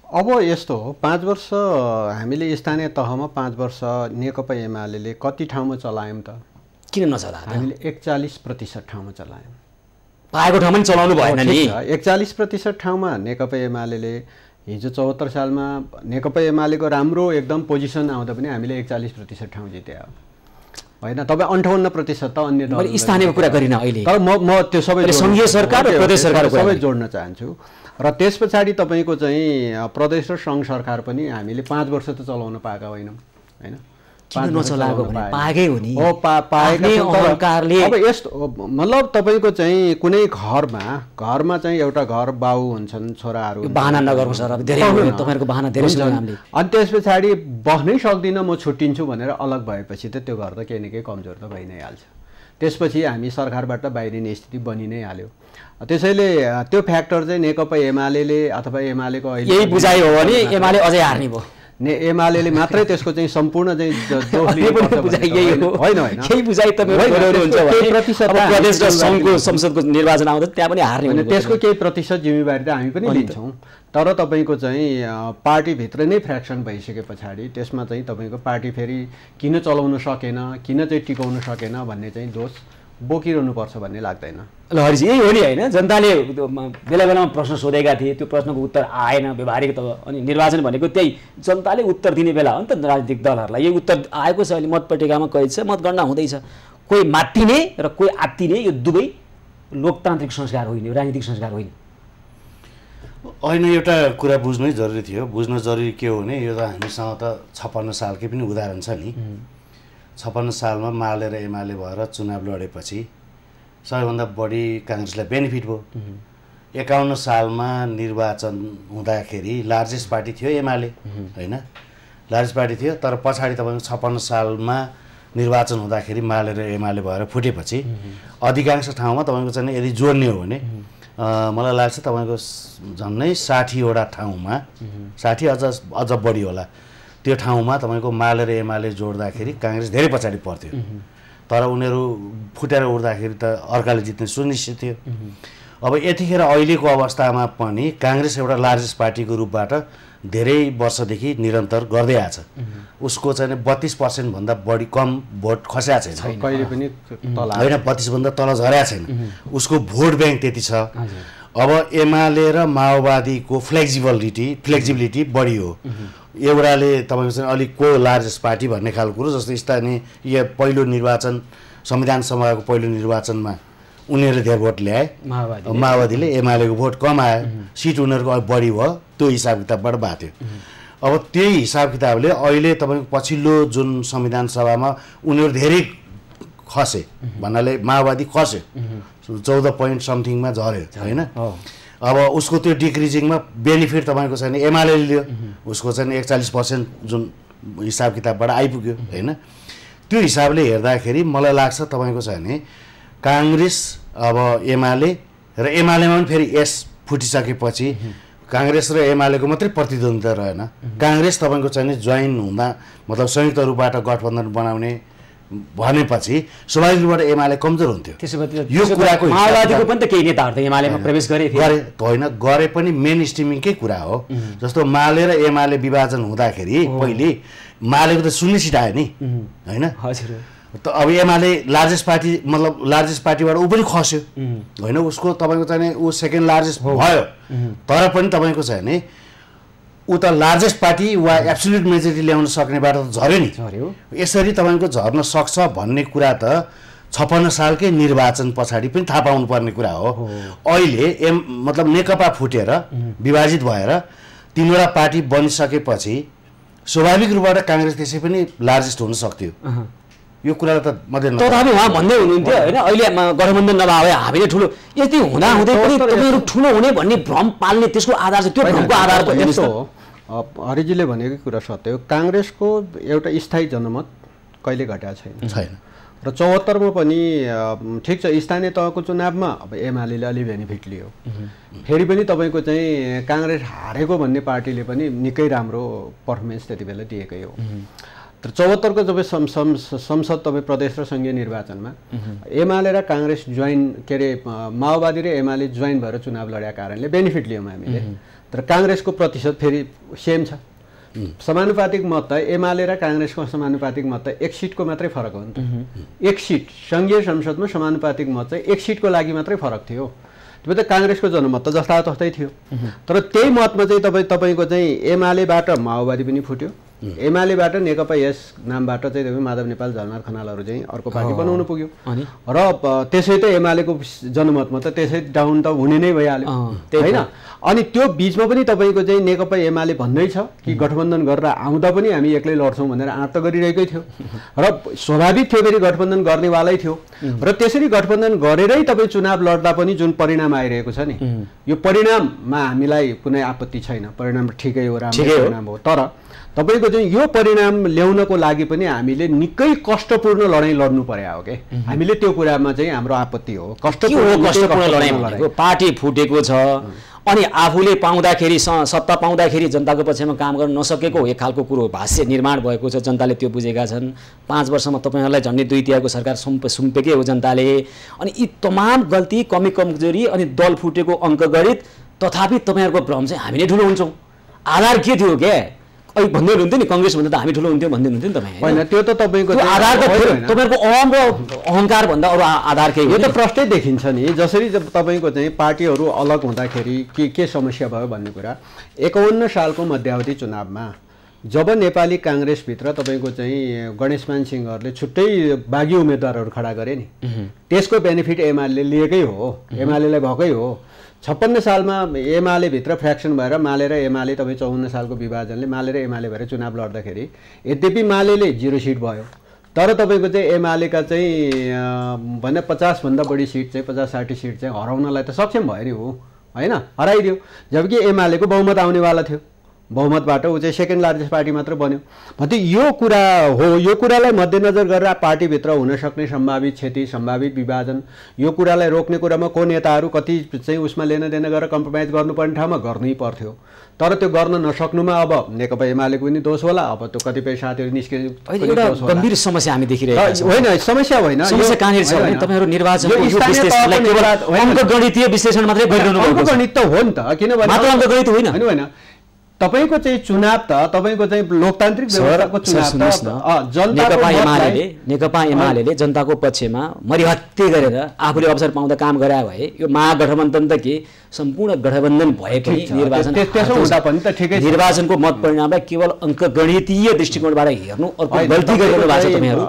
अब यस्तो हो, 5 वर्ष हामीले स्थानीय तहमा 5 वर्ष नेकपा एमाले कति ठाउँमा चलायौँ त? किन नचला? हामीले 41% ठाउँमा चलायौँ। पाएको ठाउँमा पनि चलाउनु भएन नि। 41% ठाउँमा नेकपा एमाले हिजो 74 सालमा नेकपा एमालेको राम्रो एकदम पोजिसन आउँदा पनि हामीले 41% ठाउँ जिते हो, होइन। तपाईँ 58% त अन्य दल स्थानीयको कुरा गरिन अहिले, तर म त्यो सबै सङ्घीय सरकार र प्रदेश सरकार सबै जोड्न चाहन्छु। र त्यस पछाडि तपाईँको चाहिँ प्रदेश र सङ्घ सरकार पनि हामीले 5 वर्ष त चलाउन पाएका होइनौँ, होइन। नचलाएको भने पाएकै हो नि। हो, अब यस्तो मतलब तपाईँको चाहिँ कुनै घरमा चाहिँ एउटा घर बाउ हुन्छन्, छोराहरू, बहाना नगर्नु सर, अब धेरै तपाईँहरूको बहाना धेरै छ। अनि त्यस पछाडि बस्नै सक्दिनँ म छुट्टिन्छु भनेर अलग भएपछि त त्यो घर त केही न केही कमजोर त भइ नै हाल्छ। त्यसपछि हामी सरकारबाट बाहिरिने स्थिति बनि नै हाल्यो। त्यसैले त्यो फ्याक्टर चाहिँ नेकपा एमाले अथवा एमालेको अहिले यही बुझाइ हो भने एमाले अझै हार्ने भयो। एमाले मात्रै त्यसको चाहिँ सम्पूर्ण चाहिँ संसदको निर्वाचन आउँदा त्यहाँ पनि हार्ने, त्यसको केही प्रतिशत जिम्मेवारी त हामी पनि लिन्छौँ। तर तपाईँको चाहिँ पार्टीभित्र नै फ्र्याक्सन भइसके पछाडि त्यसमा चाहिँ तपाईँको पार्टी फेरि किन चलाउन सकेन, किन चाहिँ टिकाउन सकेन भन्ने चाहिँ दोष बोकिरहनुपर्छ भन्ने लाग्दैन। ल हरिजी, यही हो नि होइन? जनताले बेला बेलामा प्रश्न सोधेका थिए, त्यो प्रश्नको उत्तर आएन व्यवहारिक त। अनि निर्वाचन भनेको त्यही जनताले उत्तर दिने बेला हो नि त राजनीतिक दलहरूलाई। यही उत्तर आएको छ, अहिले मतपट्टिकामा कैद छ, मतगणना हुँदैछ। कोही मात्तिने र कोही आत्तिने, यो दुवै लोकतान्त्रिक संस्कार होइन, यो राजनीतिक संस्कार होइन। होइन, एउटा कुरा बुझ्नै जरुरी थियो। बुझ्न जरुरी के हो भने यो त हामीसँग त 56 सालकै पनि उदाहरण छ नि। 56 सालमा माले र एमाले भएर चुनाव लडेपछि सबैभन्दा बढी काङ्ग्रेसलाई बेनिफिट भयो। 51 सालमा निर्वाचन हुँदाखेरि लार्जेस्ट पार्टी थियो एमाले, होइन? लार्जेस्ट पार्टी थियो। तर पछाडि तपाईँको 56 सालमा निर्वाचन हुँदाखेरि माले र एमाले भएर फुटेपछि अधिकांश ठाउँमा तपाईँको चाहिँ यदि जोड्ने हो भने मलाई लाग्छ तपाईँको झन्नै 60वटा ठाउँमा, 60 अझ बढी होला, त्यो ठाउँमा तपाईँको माले र एमाले जोड्दाखेरि काङ्ग्रेस धेरै पछाडि पर्थ्यो। तर उनीहरू फुटेर उड्दाखेरि त अर्काले जित्ने सुनिश्चित थियो। अब यतिखेर अहिलेको अवस्थामा पनि काङ्ग्रेस एउटा लार्जेस्ट पार्टीको रूपबाट धेरै वर्षदेखि निरन्तर गर्दै आछ। उसको चाहिँ 32% भन्दा बढी कम भोट खस्या छैन, कहिले पनि होइन, 32 भन्दा तल झर्या छैन। उसको भोट ब्याङ्क त्यति छ। अब एमाले र माओवादीको फ्लेक्जिबिलिटी बढी हो। एउटाले तपाईँको चाहिँ अलिक को लार्जेस्ट पार्टी भन्ने खालको कुरो, जस्तो स्थानीय पहिलो निर्वाचन संविधान सभाको पहिलो निर्वाचनमा उनीहरूले धेरै भोट ल्याए, माओवादीले, एमालेको भोट कम आयो, सिट उनीहरूको बढी भयो। त्यो हिसाब किताबबाट भएको थियो। अब त्यही हिसाब किताबले अहिले तपाईँको पछिल्लो जुन संविधान सभामा उनीहरू धेरै खसे भन्नाले माओवादी खस्यो, 14 पोइन्ट समथिङमा झऱ्यो, होइन? अब उसको त्यो डिक्रिजिङमा बेनिफिट तपाईँको छैन, एमाले लियो, उसको चाहिँ 41% जुन हिसाब किताबबाट आइपुग्यो, होइन? त्यो हिसाबले हेर्दाखेरि मलाई लाग्छ तपाईँको चाहिँ नि काङ्ग्रेस अब एमाले र एमालेमा पनि फेरि एस फुटिसकेपछि काङ्ग्रेस र एमालेको मात्रै प्रतिद्वन्दिता रहेन। काङ्ग्रेस तपाईँको चाहिँ नि जोइन हुँदा मतलब संयुक्त रूपबाट गठबन्धन बनाउने भनेपछि स्वाभाविक रूपबाट एमाले कमजोर हुन्थ्यो। यो कुराको माओवादीको पनि त केही नेताहरू त एमालेमा प्रवेश गरे होइन, गरे पनि मेन स्ट्रिमिङकै कुरा हो। जस्तो माले र एमाले विभाजन हुँदाखेरि पहिले मालेको त 0 सिट आयो नि, होइन? हजुर। त अब एमाले लार्जेस्ट पार्टी मतलब लार्जेस्ट पार्टीबाट ऊ पनि खस्यो, होइन? उसको तपाईँको चाहिँ ऊ सेकेन्ड लार्जेस्ट भयो। तर पनि तपाईँको चाहिँ नि ऊ त लार्जेस्ट पार्टी वा एब्सोल्युट मेजोरिटी ल्याउन सक्नेबाट त झऱ्यो नि। यसरी तपाईँको झर्न सक्छ भन्ने कुरा त 56 सालकै निर्वाचन पछाडि पनि थाहा पाउनुपर्ने कुरा हो। अहिले मतलब नेकपा फुटेर विभाजित भएर 3वटा पार्टी बनिसकेपछि स्वाभाविक रूपबाट काङ्ग्रेस त्यसै पनि लार्जेस्ट हुन सक्थ्यो। यो कुरालाई त मध्यनजर तथापि उहाँ भन्दै हुनुहुन्थ्यो, होइन? अहिले गठबन्धन नभए हामीले ठुलो, यति हुँदाहुँदै पनि तपाईँहरू ठुलो हुने भन्ने भ्रम पाल्ने त्यसको आधार चाहिँ त्यो भ्रमको आधार पनि यस्तो हो। हरिजीले भनेकै कुरा सत्य हो। काङ्ग्रेसको एउटा स्थायी जनमत कहिले घटेको छैन र 74 मा पनि ठिक छ, स्थानीय तहको चुनावमा अब एमाले अलि बेनिफिट लियो। फेरि पनि तपाईँको चाहिँ काङ्ग्रेस हारेको भन्ने पार्टीले पनि निकै राम्रो पर्फर्मेन्स त्यति बेला दिएकै हो। तर 74 को जब संसद तपाईँ प्रदेश र सङ्घीय निर्वाचनमा एमाले र काङ्ग्रेस जोइन के अरे माओवादी र एमाले जोइन भएर चुनाव लडेका कारणले बेनिफिट लियौँ हामीले। तर काङ्ग्रेसको प्रतिशत फेरि सेम छ। समानुपातिक मत त एमाले र काङ्ग्रेसको समानुपातिक मत त 1 सिटको मात्रै फरक हो नि त। 1 सिट सङ्घीय संसदमा समानुपातिक मत चाहिँ 1 सिटको लागि मात्रै फरक थियो। त्यो त काङ्ग्रेसको जनमत त जस्तातस्तै थियो। तर त्यही मतमा चाहिँ तपाईँको चाहिँ एमालेबाट माओवादी पनि फुट्यो, एमालेबाट नेकपा यस नामबाट चाहिँ तपाईँ माधव नेपाल, झलनाथ खनालहरू चाहिँ अर्को पार्टी बनाउनु पुग्यो र त्यसै त एमालेको जनमतमा त त्यसै डाउन त हुने नै भइहाल्यो, होइन? अनि त्यो बिचमा पनि तपाईँको चाहिँ नेकपा एमाले भन्दैछ कि गठबन्धन गरेर आउँदा पनि हामी एक्लै लड्छौँ भनेर आँट त गरिरहेकै थियो र स्वाभाविक थियो, फेरि गठबन्धन गर्नेवालै थियो। र त्यसरी गठबन्धन गरेरै तपाईँ चुनाव लड्दा पनि जुन परिणाम आइरहेको छ नि, यो परिणाममा हामीलाई कुनै आपत्ति छैन। परिणाम ठिकै हो, राम्रो परिणाम हो। तर तपाईँको चाहिँ यो परिणाम ल्याउनको लागि पनि हामीले निकै कष्टपूर्ण लडाइँ लड्नु पर्यो हो कि। हामीले त्यो कुरामा चाहिँ हाम्रो आपत्ति हो। कष्टपूर्ण लडाइँ भनेको पार्टी फुटेको छ, अनि आफूले पाउँदाखेरि सत्ता पाउँदाखेरि जनताको पक्षमा काम गर्न नसकेको एक खालको कुरो भाष्य निर्माण भएको छ, जनताले त्यो बुझेका छन्। 5 वर्षमा तपाईँहरूलाई झन्डै 2/3 सरकार सुम्पेकै हो जनताले। अनि यी तमाम गल्ती, कमी कमजोरी अनि दल फुटेको अङ्कगणित, तथापि तपाईँहरूको भ्रम चाहिँ हामी नै ठुलो हुन्छौँ। आधार के थियो क्या? अहिले भन्दै हुनुहुन्थ्यो नि काङ्ग्रेस भन्दा त हामी ठुलो हुन्थ्यो भन्दै हुनुहुन्थ्यो नि तपाईँ। होइन, त्यो त तपाईँको आधार त तपाईँहरूको अहम र अहङ्कार भन्दा अरू आधार के हो? यो त प्रष्टै देखिन्छ नि। जसरी तपाईँको चाहिँ पार्टीहरू अलग हुँदाखेरि के समस्या भयो भन्ने कुरा 51 सालको मध्यावधि चुनावमा जब नेपाली काङ्ग्रेसभित्र तपाईँको चाहिँ गणेशमान सिंहहरूले छुट्टै बागी उम्मेदवारहरू खडा गरे नि, त्यसको बेनिफिट एमाले लिएकै हो, एमालेलाई भएकै हो। 56 सालमा एमाले भित्र फ्र्याक्सन भएर माले र एमाले, तपाईँ 54 सालको विभाजनले माले र एमाले भएर चुनाव लड्दाखेरि यद्यपि मालेले 0 सिट भयो, तर तपाईँको चाहिँ एमालेका चाहिँ भन्दा 50 भन्दा बढी सिट चाहिँ 50-60 सिट चाहिँ हराउनलाई त सक्षम भयो नि, हो होइन? हराइदियो। जबकि एमालेको बहुमत आउनेवाला थियो, बहुमतबाट ऊ चाहिँ सेकेन्ड लार्जेस्ट पार्टी मात्र बन्यो। भन्दै यो कुरा हो। यो कुरालाई मध्यनजर गरेर पार्टीभित्र हुन सक्ने सम्भावित क्षति, सम्भावित विभाजन, यो कुरालाई रोक्ने कुरामा को नेताहरू कति चाहिँ उसमा लेन देन गरेर कम्प्रोमाइज गर्नुपर्ने ठाउँमा गर्नै पर्थ्यो। तर त्यो गर्न नसक्नुमा अब नेकपा एमालेको पनि दोष होला, अब त्यो कतिपय साथीहरू निस्के एउटा गम्भीर समस्या हामी देखिरहेका छौँ। होइन, समस्या होइन, समस्या कहाँनिर छ भने तपाईँहरू निर्वाचनको यो विश्लेषणलाई केवल अङ्कगणितीय विश्लेषण मात्रै गरिरहनु भएको छ। अङ्कगणित त हो नि त, किनभने मात्र अङ्कगणित होइन होइन। तपाईको चाहिँ चुनाव त तपाईँको चाहिँ लोकतान्त्रिक व्यवस्थाको चुनाव त नेकपा एमाले जनताको पक्षमा मरिहत्ते गरेर आफूले अवसर पाउँदा काम गराए भए यो महागठबन्धन त के सम्पूर्ण गठबन्धन भए पनि निर्वाचन त्यसो हुँदा पनि त ठिकै छ। निर्वाचनको मत परिणामलाई केवल अङ्कगणितीय दृष्टिकोणबाट हेर्नु अर्को गल्ती गरिरहनु भएको छ तपाईँहरू।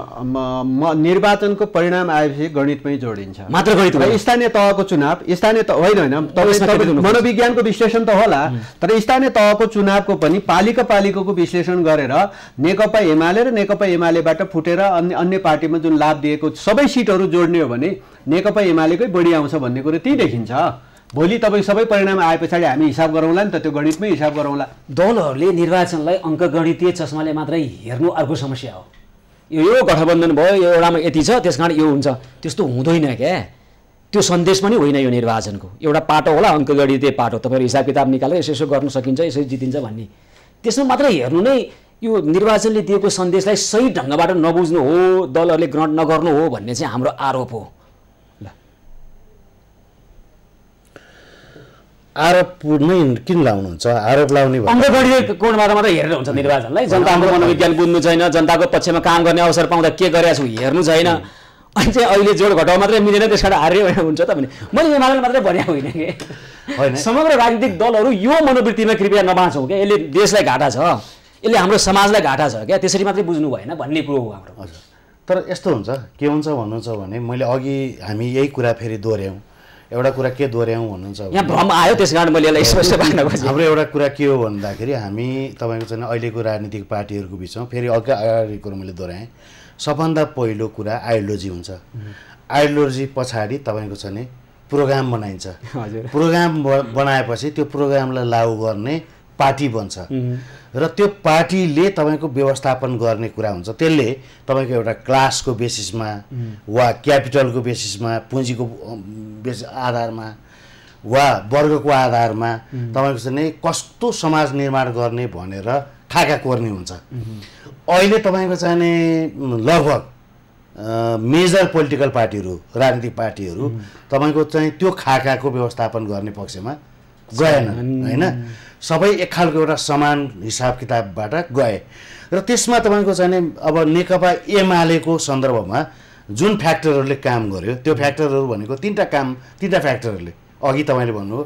निर्वाचनको परिणाम आएपछि गणितमै जोडिन्छ, मात्र गणित होइन। स्थानीय तहको चुनाव, स्थानीय होइन, मनोविज्ञानको विश्लेषण त होला, तर स्थानीय तहको चुनावको पनि पालिकाको विश्लेषण गरेर नेकपा एमाले र नेकपा एमालेबाट फुटेर अन्य पार्टीमा जुन लाभ दिएको सबै सिटहरू जोड्ने हो भने नेकपा एमालेकै बढी आउँछ भन्ने कुरो त्यही देखिन्छ। भोलि तपाईँ सबै परिणाम आए पछाडि हामी हिसाब गरौँला नि त, त्यो गणितमै हिसाब गरौँला। दलहरूले निर्वाचनलाई अङ्कगणितीय चस्माले मात्रै हेर्नु अर्को समस्या हो। यो गठबन्धन भयो, यो एउटामा यति छ त्यस कारण यो हुन्छ, त्यस्तो हुँदैन क्या। त्यो सन्देश पनि होइन यो निर्वाचनको। एउटा पाटो होला, अङ्कगणितीय पाटो, तपाईँहरू हिसाब किताब निकालेर यसो गर्नु सकिन्छ, यसरी जितिन्छ भन्ने, त्यसमा मात्रै हेर्नु नै यो निर्वाचनले दिएको सन्देशलाई सही ढङ्गबाट नबुझ्नु हो, दलहरूले ग्रहण नगर्नु हो भन्ने चाहिँ हाम्रो आरोप हो। आरोप नै किन लाउनुहुन्छ? आरोप लाउने अङ्कगणितीय कोणबाट मात्रै हेरेर हुन्छ निर्वाचनलाई? जनताको मनोविज्ञान बुझ्नु छैन, जनताको पक्षमा काम गर्ने अवसर पाउँदा के गरेका छु हेर्नु छैन, अनि चाहिँ अहिले जोड घटाउ मात्रै मिलेन त्यस कारण हार्यो भने हुन्छ त भने मैले एमाले मात्रै भने होइन कि समग्र राजनीतिक दलहरू यो मनोवृत्तिमा कृपया नबाँचौँ क्या। यसले देशलाई घाटा छ, यसले हाम्रो समाजलाई घाटा छ क्या, त्यसरी मात्रै बुझ्नु भएन भन्ने कुरो हो हाम्रो। हजुर, तर यस्तो हुन्छ, के हुन्छ भन्नुहुन्छ भने मैले अघि हामी यही कुरा फेरि दोहोऱ्यौँ, एउटा कुरा के दोहोऱ्यौँ भन्नुहुन्छ, यहाँ भ्रम आयो त्यस कारण मैले यसलाई स्पष्ट पार्न खोजेँ। हाम्रो एउटा कुरा के हो भन्दाखेरि हामी तपाईँको चाहिँ अहिलेको राजनीतिक पार्टीहरूको बिचमा फेरि अगाडि कुरो मैले दोहोऱ्याएँ, सबभन्दा पहिलो कुरा आइडियोलोजी हुन्छ। आइडियोलोजी पछाडि तपाईँको चाहिँ प्रोग्राम बनाइन्छ। प्रोग्राम बनाएपछि त्यो प्रोग्रामलाई लागू गर्ने पार्टी बन्छ र त्यो पार्टीले तपाईँको व्यवस्थापन गर्ने कुरा हुन्छ। त्यसले तपाईँको एउटा क्लासको बेसिसमा वा क्यापिटलको बेसिसमा, पुँजीको आधारमा वा वर्गको आधारमा तपाईँको चाहिँ कस्तो समाज निर्माण गर्ने भनेर खाका कोर्ने हुन्छ। अहिले तपाईँको चाहिँ लगभग मेजर पोलिटिकल पार्टीहरू, राजनीतिक पार्टीहरू तपाईँको चाहिँ त्यो खाकाको व्यवस्थापन गर्ने पक्षमा गएनन् होइन। सबै एक खालको एउटा समान हिसाब किताबबाट गए र त्यसमा तपाईँको चाहिँ अब नेकपा एमालेको सन्दर्भमा जुन फ्याक्टरहरूले काम गर्यो त्यो फ्याक्टरहरू भनेको तीनटा फ्याक्टरहरूले, अघि तपाईँले भन्नुभयो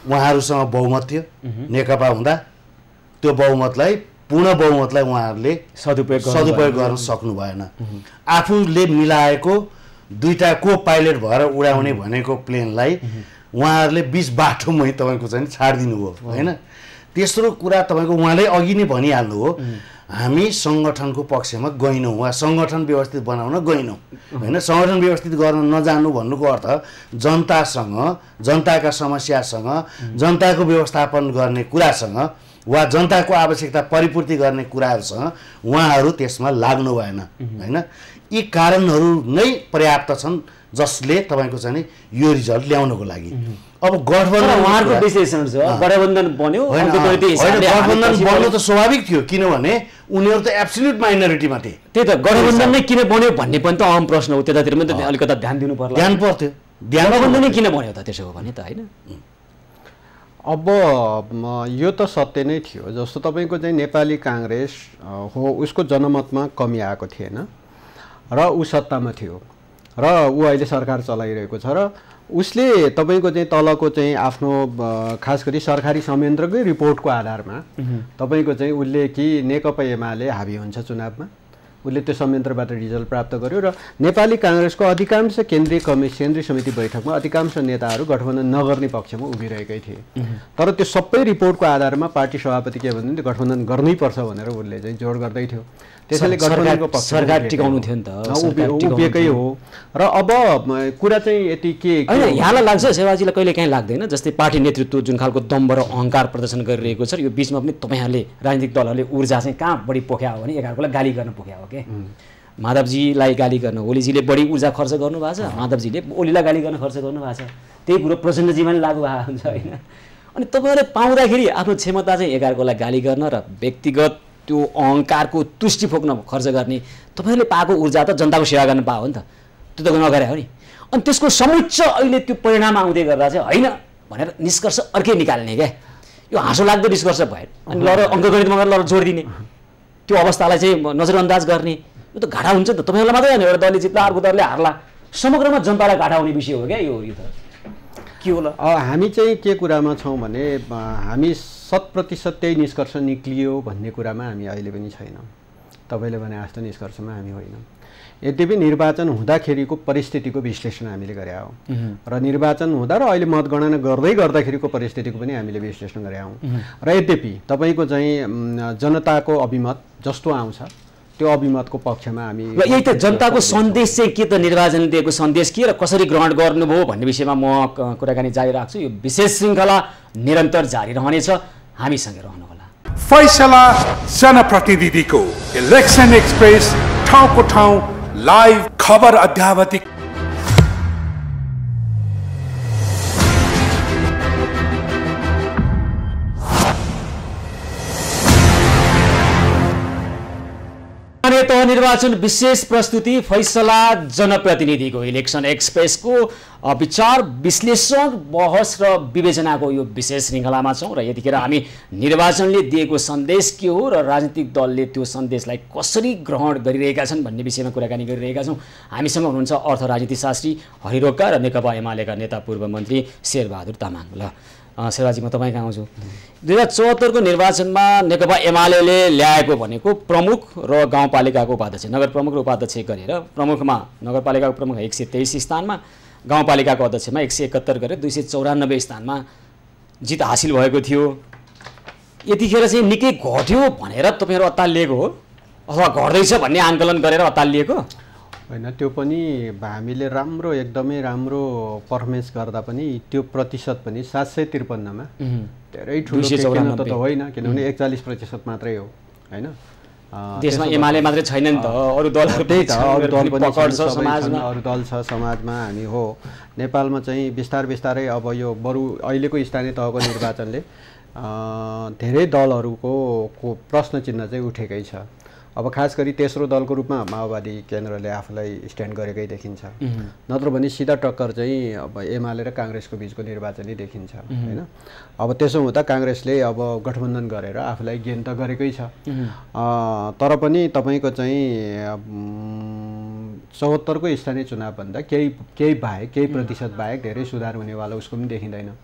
उहाँहरूसँग बहुमत थियो नेकपा हुँदा, त्यो बहुमतलाई पूर्ण बहुमतलाई उहाँहरूले सदुपयोग गर्न सक्नु भएन। आफूले मिलाएको दुईटा को पाइलट भएर उडाउने भनेको प्लेनलाई उहाँहरूले बिच बाटोमै तपाईँको चाहिँ छाडिदिनु हो होइन। तेस्रो कुरा तपाईँको उहाँले अघि नै भनिहाल्नु हो, हामी सङ्गठनको पक्षमा गएनौँ वा सङ्गठन व्यवस्थित बनाउन गएनौँ होइन। सङ्गठन व्यवस्थित गर्न नजानु भन्नुको अर्थ जनतासँग, जनताका समस्यासँग, जनताको व्यवस्थापन गर्ने कुरासँग वा जनताको आवश्यकता परिपूर्ति गर्ने कुराहरूसँग उहाँहरू त्यसमा लाग्नु भएन होइन। यी कारणहरू नै पर्याप्त छन् जसले तपाईँको चाहिँ नि यो रिजल्ट ल्याउनको लागि। अब गठबन्धन उहाँहरूको विश्लेषण छ गठबन्धन बन्यो गठबन्धन बन्नु त स्वाभाविक थियो किनभने उनीहरू त एब्सोल्युट माइनोरिटीमा थिए। त्यही त गठबन्धन नै किन बन्यो भन्ने पनि त अहम प्रश्न हो। त्यतातिर पनि त अलिकता ध्यान दिनु पर्ला। ध्यान पर्थ्यो। गठबन्धनै किन बन्यो त त्यसो हो भने त होइन। अब यो त सत्य नै थियो। जस्तो तपाईँको चाहिँ नेपाली काङ्ग्रेस हो उसको जनमतमा कमी आएको थिएन र ऊ सत्तामा थियो र ऊ अहिले सरकार चलाइरहेको छ र उसले तपाईँको चाहिँ तलको चाहिँ आफ्नो खास गरी सरकारी संयन्त्रकै रिपोर्टको आधारमा तपाईँको चाहिँ उसले कि नेकपा एमाले हावी हुन्छ चुनावमा उसले त्यो संयन्त्रबाट रिजल्ट प्राप्त गर्यो र नेपाली काङ्ग्रेसको अधिकांश केन्द्रीय समिति बैठकमा अधिकांश नेताहरू गठबन्धन नगर्ने पक्षमा उभिरहेकै थिए। तर त्यो सबै रिपोर्टको आधारमा पार्टी सभापति के भन्नु त्यो गठबन्धन गर्नैपर्छ भनेर उसले चाहिँ जोड गर्दै थियो। त्यसैले गठबन्धनको पक्ष सरकार टिकाउनु थियो नि त उभिएकै हो। र अब कुरा चाहिँ यति के होइन यहाँलाई लाग्छ सेवाजीलाई कहिले काहीँ लाग्दैन जस्तै पार्टी नेतृत्व जुन खालको दम्ब र अहङ्कार प्रदर्शन गरिरहेको छ यो बिचमा पनि तपाईँहरूले राजनीतिक दलहरूले ऊर्जा चाहिँ कहाँ बढी पोख्या हो भने एकाअर्कालाई गाली गर्न पोख्या हो के। माधवजीलाई गाली गर्न ओलीजीले बढी ऊर्जा खर्च गर्नुभएको छ माधवजीले ओलीलाई गाली गर्न खर्च गर्नुभएको छ त्यही कुरो प्रचण्डजीमा पनि लागु भएको हुन्छ होइन। अनि तपाईँहरूले पाउँदाखेरि आफ्नो क्षमता चाहिँ एकाअर्कालाई गाली गर्न र व्यक्तिगत त्यो अहङ्कारको तुष्टि फोक्न खर्च गर्ने तपाईँहरूले पाएको ऊर्जा त जनताको सेवा गर्न पायो नि त त्यो त नगरे हो नि। अनि त्यसको समुच्च अहिले त्यो परिणाम आउँदै गर्दा चाहिँ होइन भनेर निष्कर्ष अर्कै निकाल्ने क्या यो हाँसो लाग्दो निष्कर्ष भयो। अनि लर अङ्कगणितमा गएर लर जोडिदिने त्यो अवस्थालाई चाहिँ नजरअन्दाज गर्ने यो त घाटा हुन्छ नि त तपाईँहरूलाई मात्रै होइन एउटा दलले जित्ला अर्को दलले हार्ला समग्रमा जनतालाई घाटा हुने विषय हो क्या यो त के होला। हामी चाहिँ के कुरामा छौँ भने हामी 100% त्यही निष्कर्ष निक्लियो भन्ने कुरामा हामी अहिले पनि छैनौँ। तपाईँले भने जस्तो निष्कर्षमा हामी होइनौँ। यद्यपि निर्वाचन हुँदाखेरिको परिस्थितिको विश्लेषण हामीले गरे हौँ र निर्वाचन हुँदा र अहिले मतगणना गर्दाखेरिको परिस्थितिको पनि हामीले विश्लेषण गरे हौँ। र यद्यपि तपाईँको चाहिँ जनताको अभिमत जस्तो आउँछ त्यो अभिमतको पक्षमा हामी यही त जनताको सन्देश चाहिँ के त निर्वाचनले दिएको सन्देश के र कसरी ग्रहण गर्नुभयो भन्ने विषयमा म कुराकानी जारी राख्छु। यो विशेष श्रृङ्खला निरन्तर जारी रहनेछ हामीसँगै रहनुहोला। फैसला जनप्रतिनिधिको इलेक्सन एक्सप्रेस ठाउँको ठाउँ लाइभ खबर अद्यावधिक तह निर्वाचन विशेष प्रस्तुति फैसला जनप्रतिनिधिको इलेक्सन एक्सप्रेसको विचार विश्लेषण बहस र विवेचनाको यो विशेष श्रृङ्खलामा छौँ र यतिखेर हामी निर्वाचनले दिएको सन्देश के हो र राजनीतिक दलले त्यो सन्देशलाई कसरी ग्रहण गरिरहेका छन् भन्ने विषयमा कुराकानी गरिरहेका छौँ। हामीसँग हुनुहुन्छ अर्थ राजनीतिशास्त्री हरिरोका र नेकपा एमालेका नेता पूर्व मन्त्री शेरबहादुर तामाङ। ल शेरबाजी म तपाईँ कहाँ आउँछु। 2074को निर्वाचनमा नेकपा एमाले ल्याएको भनेको प्रमुख र गाउँपालिकाको उपाध्यक्ष नगर प्रमुख र उपाध्यक्ष गरेर प्रमुखमा नगरपालिकाको प्रमुख 123 स्थानमा गाउँपालिकाको अध्यक्षमा 171 गरेर 294 स्थानमा जित हासिल भएको थियो। यतिखेर चाहिँ निकै घट्यो भनेर तपाईँहरू अत्तालिएको हो अथवा घट्दैछ भन्ने आङ्कलन गरेर अत्तालिएको होइन। त्यो पनि हामीले राम्रो एकदमै राम्रो पर्फर्मेन्स गर्दा पनि त्यो प्रतिशत पनि 753मा धेरै ठुलो त होइन किनभने 41% मात्रै हो होइन। देशमा एमाले मात्रै छैन नि त अरू दलहरू त्यही त अरू दल पनि समाजमा अरू दल छ समाजमा हामी हो। नेपालमा चाहिँ बिस्तारै अब यो बरु अहिलेको स्थानीय तहको निर्वाचनले धेरै दलहरूको प्रश्न चिन्ह चाहिँ उठेकै छ। अब खास गरी तेस्रो दलको रूपमा माओवादी केन्द्रले आफूलाई स्ट्यान्ड गरेकै देखिन्छ। नत्र भने सिधा टक्कर चाहिँ अब एमाले र काङ्ग्रेसको बिचको निर्वाचनै देखिन्छ होइन। अब त्यसो हुँदा काङ्ग्रेसले अब गठबन्धन गरेर आफूलाई गेन त गरेकै छ तर पनि तपाईँको चाहिँ 74को स्थानीय चुनावभन्दा केही बाहेक केही प्रतिशत बाहेक धेरै सुधार हुनेवाला उसको पनि देखिँदैन।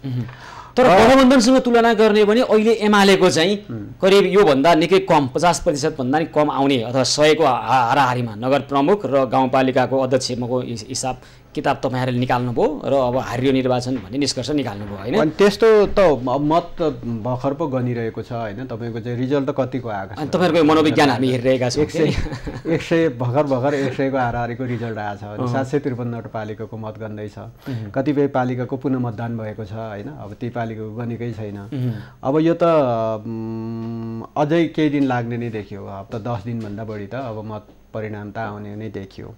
तर गठबन्धनसँग तुलना गर्ने भने अहिले एमालेको चाहिँ करिब योभन्दा निकै कम 50% भन्दा नि कम आउने अथवा 100को हाराहारीमा नगर प्रमुख र गाउँपालिकाको अध्यक्षको हिसाब किताब तपाईँहरूले निकाल्नुभयो र अब हारियो निर्वाचन भन्ने निष्कर्ष निकाल्नुभयो होइन। अनि त्यस्तो त मत भर्खर पो गनिरहेको छ होइन। तपाईँको चाहिँ रिजल्ट त कतिको आएको छ अनि तपाईँहरूको मनोविज्ञान हामी हेरिरहेका छौँ। 100 भर्खर 100को हाराहारीको रिजल्ट आएको छ अनि 753 पालिकाको मत गन्दैछ। कतिपय पालिकाको पुनः मतदान भएको छ होइन। अब ती पालिकाको गनेकै छैन। अब यो त अझै केही दिन लाग्ने नै देखियो। अब त 10 दिनभन्दा बढी त अब मत परिणाम त आउने नै देखियो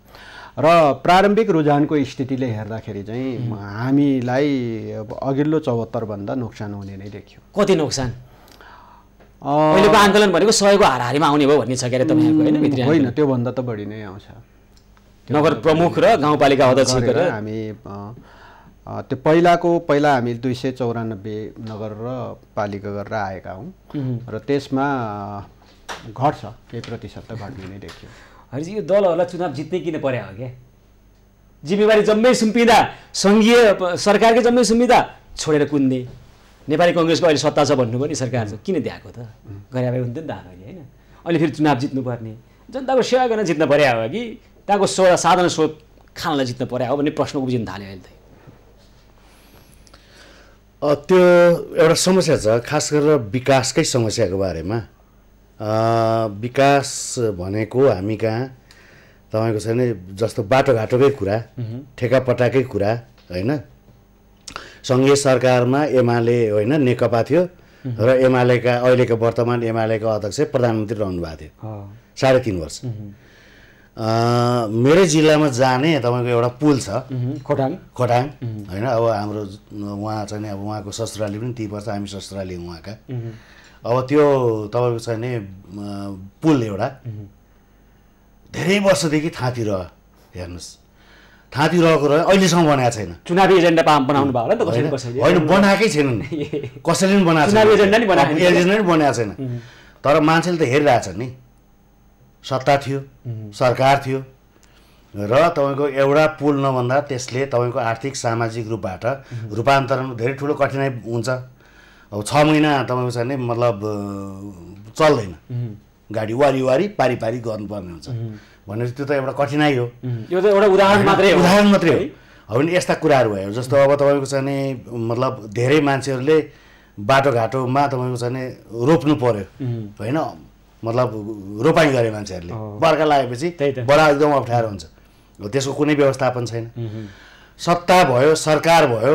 र प्रारम्भिक रुझानको स्थितिले हेर्दाखेरि चाहिँ हामीलाई अघिल्लो 74 भन्दा नोक्सान हुने नै देखियो। कति नोक्सान? अहिलेको आन्दोलन भनेको 100 को हाराहारीमा आउने भयो भन्ने छ के अरे तपाईहरुको हैन भित्री? होइन, त्यो भन्दा त बढी नै आउँछ। नगर प्रमुख र गाउँपालिका अध्यक्ष गरेर हामी त्यो पहिला हामी 294 नगर र पालिका गरेर आएका हौँ र त्यसमा घट्छ, केही प्रतिशत त घट्ने नै देखियो। हरिजी, यो दलहरूलाई चुनाव जित्नै किन पर्या हो क्या? जिम्मेवारी जम्मै सुम्पिँदा, सङ्घीय सरकारकै जम्मै सुम्पिँदा छोडेर कुद्ने, नेपाली कङ्ग्रेसको अहिले सत्ता छ भन्नु पनि सरकार छ, किन दिएको त? गरे भए हुन्थ्यो नि त हामीले होइन? अहिले फेरि चुनाव जित्नुपर्ने, जनताको सेवा गर्न जित्न पर्या हो कि त्यहाँको साधन स्रोत खानलाई जित्न पर्या हो भन्ने प्रश्न उब्जिन थाल्यो अहिले त। त्यो एउटा समस्या छ, खास गरेर विकासकै समस्याको बारेमा। विकास भनेको हामी कहाँ तपाईँको छैन जस्तो बाटोघाटोकै कुरा, ठेकापट्टाकै कुरा होइन। सङ्घीय सरकारमा एमाले होइन नेकपा थियो र एमालेका अहिलेको वर्तमान एमालेका अध्यक्ष प्रधानमन्त्री रहनुभएको थियो 3.5 वर्ष। मेरै जिल्लामा जाने तपाईँको एउटा पुल छ खोटाङ होइन। अब हाम्रो उहाँ चाहिँ अब उहाँको ससुराली पनि ती पर्छ, हामी ससुराली उहाँका। अब त्यो तपाईँको चाहिँ पुल एउटा धेरै वर्षदेखि थाँती रह्यो। हेर्नुहोस्, थाँती रहेको रह्यो, अहिलेसम्म बनाएको छैन। चुनावी एजेन्डा बनाउनु भयो होला नि त कसैले? होइन, बनाएकै छैन नि, कसैले पनि बनाएको छैन। चुनावी एजेन्डा नि बनाएको छैन, तर मान्छेले त हेरिरहेछ नि। सत्ता थियो, सरकार थियो र तपाईँको एउटा पुल नभन्दा त्यसले तपाईँको आर्थिक सामाजिक रूपबाट रूपान्तरण धेरै ठुलो कठिनाइ हुन्छ। अब 6 महिना तपाईँको छ नि मतलब चल्दैन, गाडी वारी पारी गर्नुपर्ने हुन्छ भनेपछि त्यो त एउटा कठिनाइ हो। यो त एउटा उदाहरण मात्रै हो हो नि। यस्ता कुराहरू भयो जस्तो अब तपाईँको छ नि मतलब धेरै मान्छेहरूले बाटोघाटोमा तपाईँको छ नि रोप्नु पर्यो होइन, मतलब रोपाइँ गरे मान्छेहरूले, बर्खा लागेपछि बडा एकदम अप्ठ्यारो हुन्छ, त्यसको कुनै व्यवस्थापन छैन। सत्ता भयो, सरकार भयो,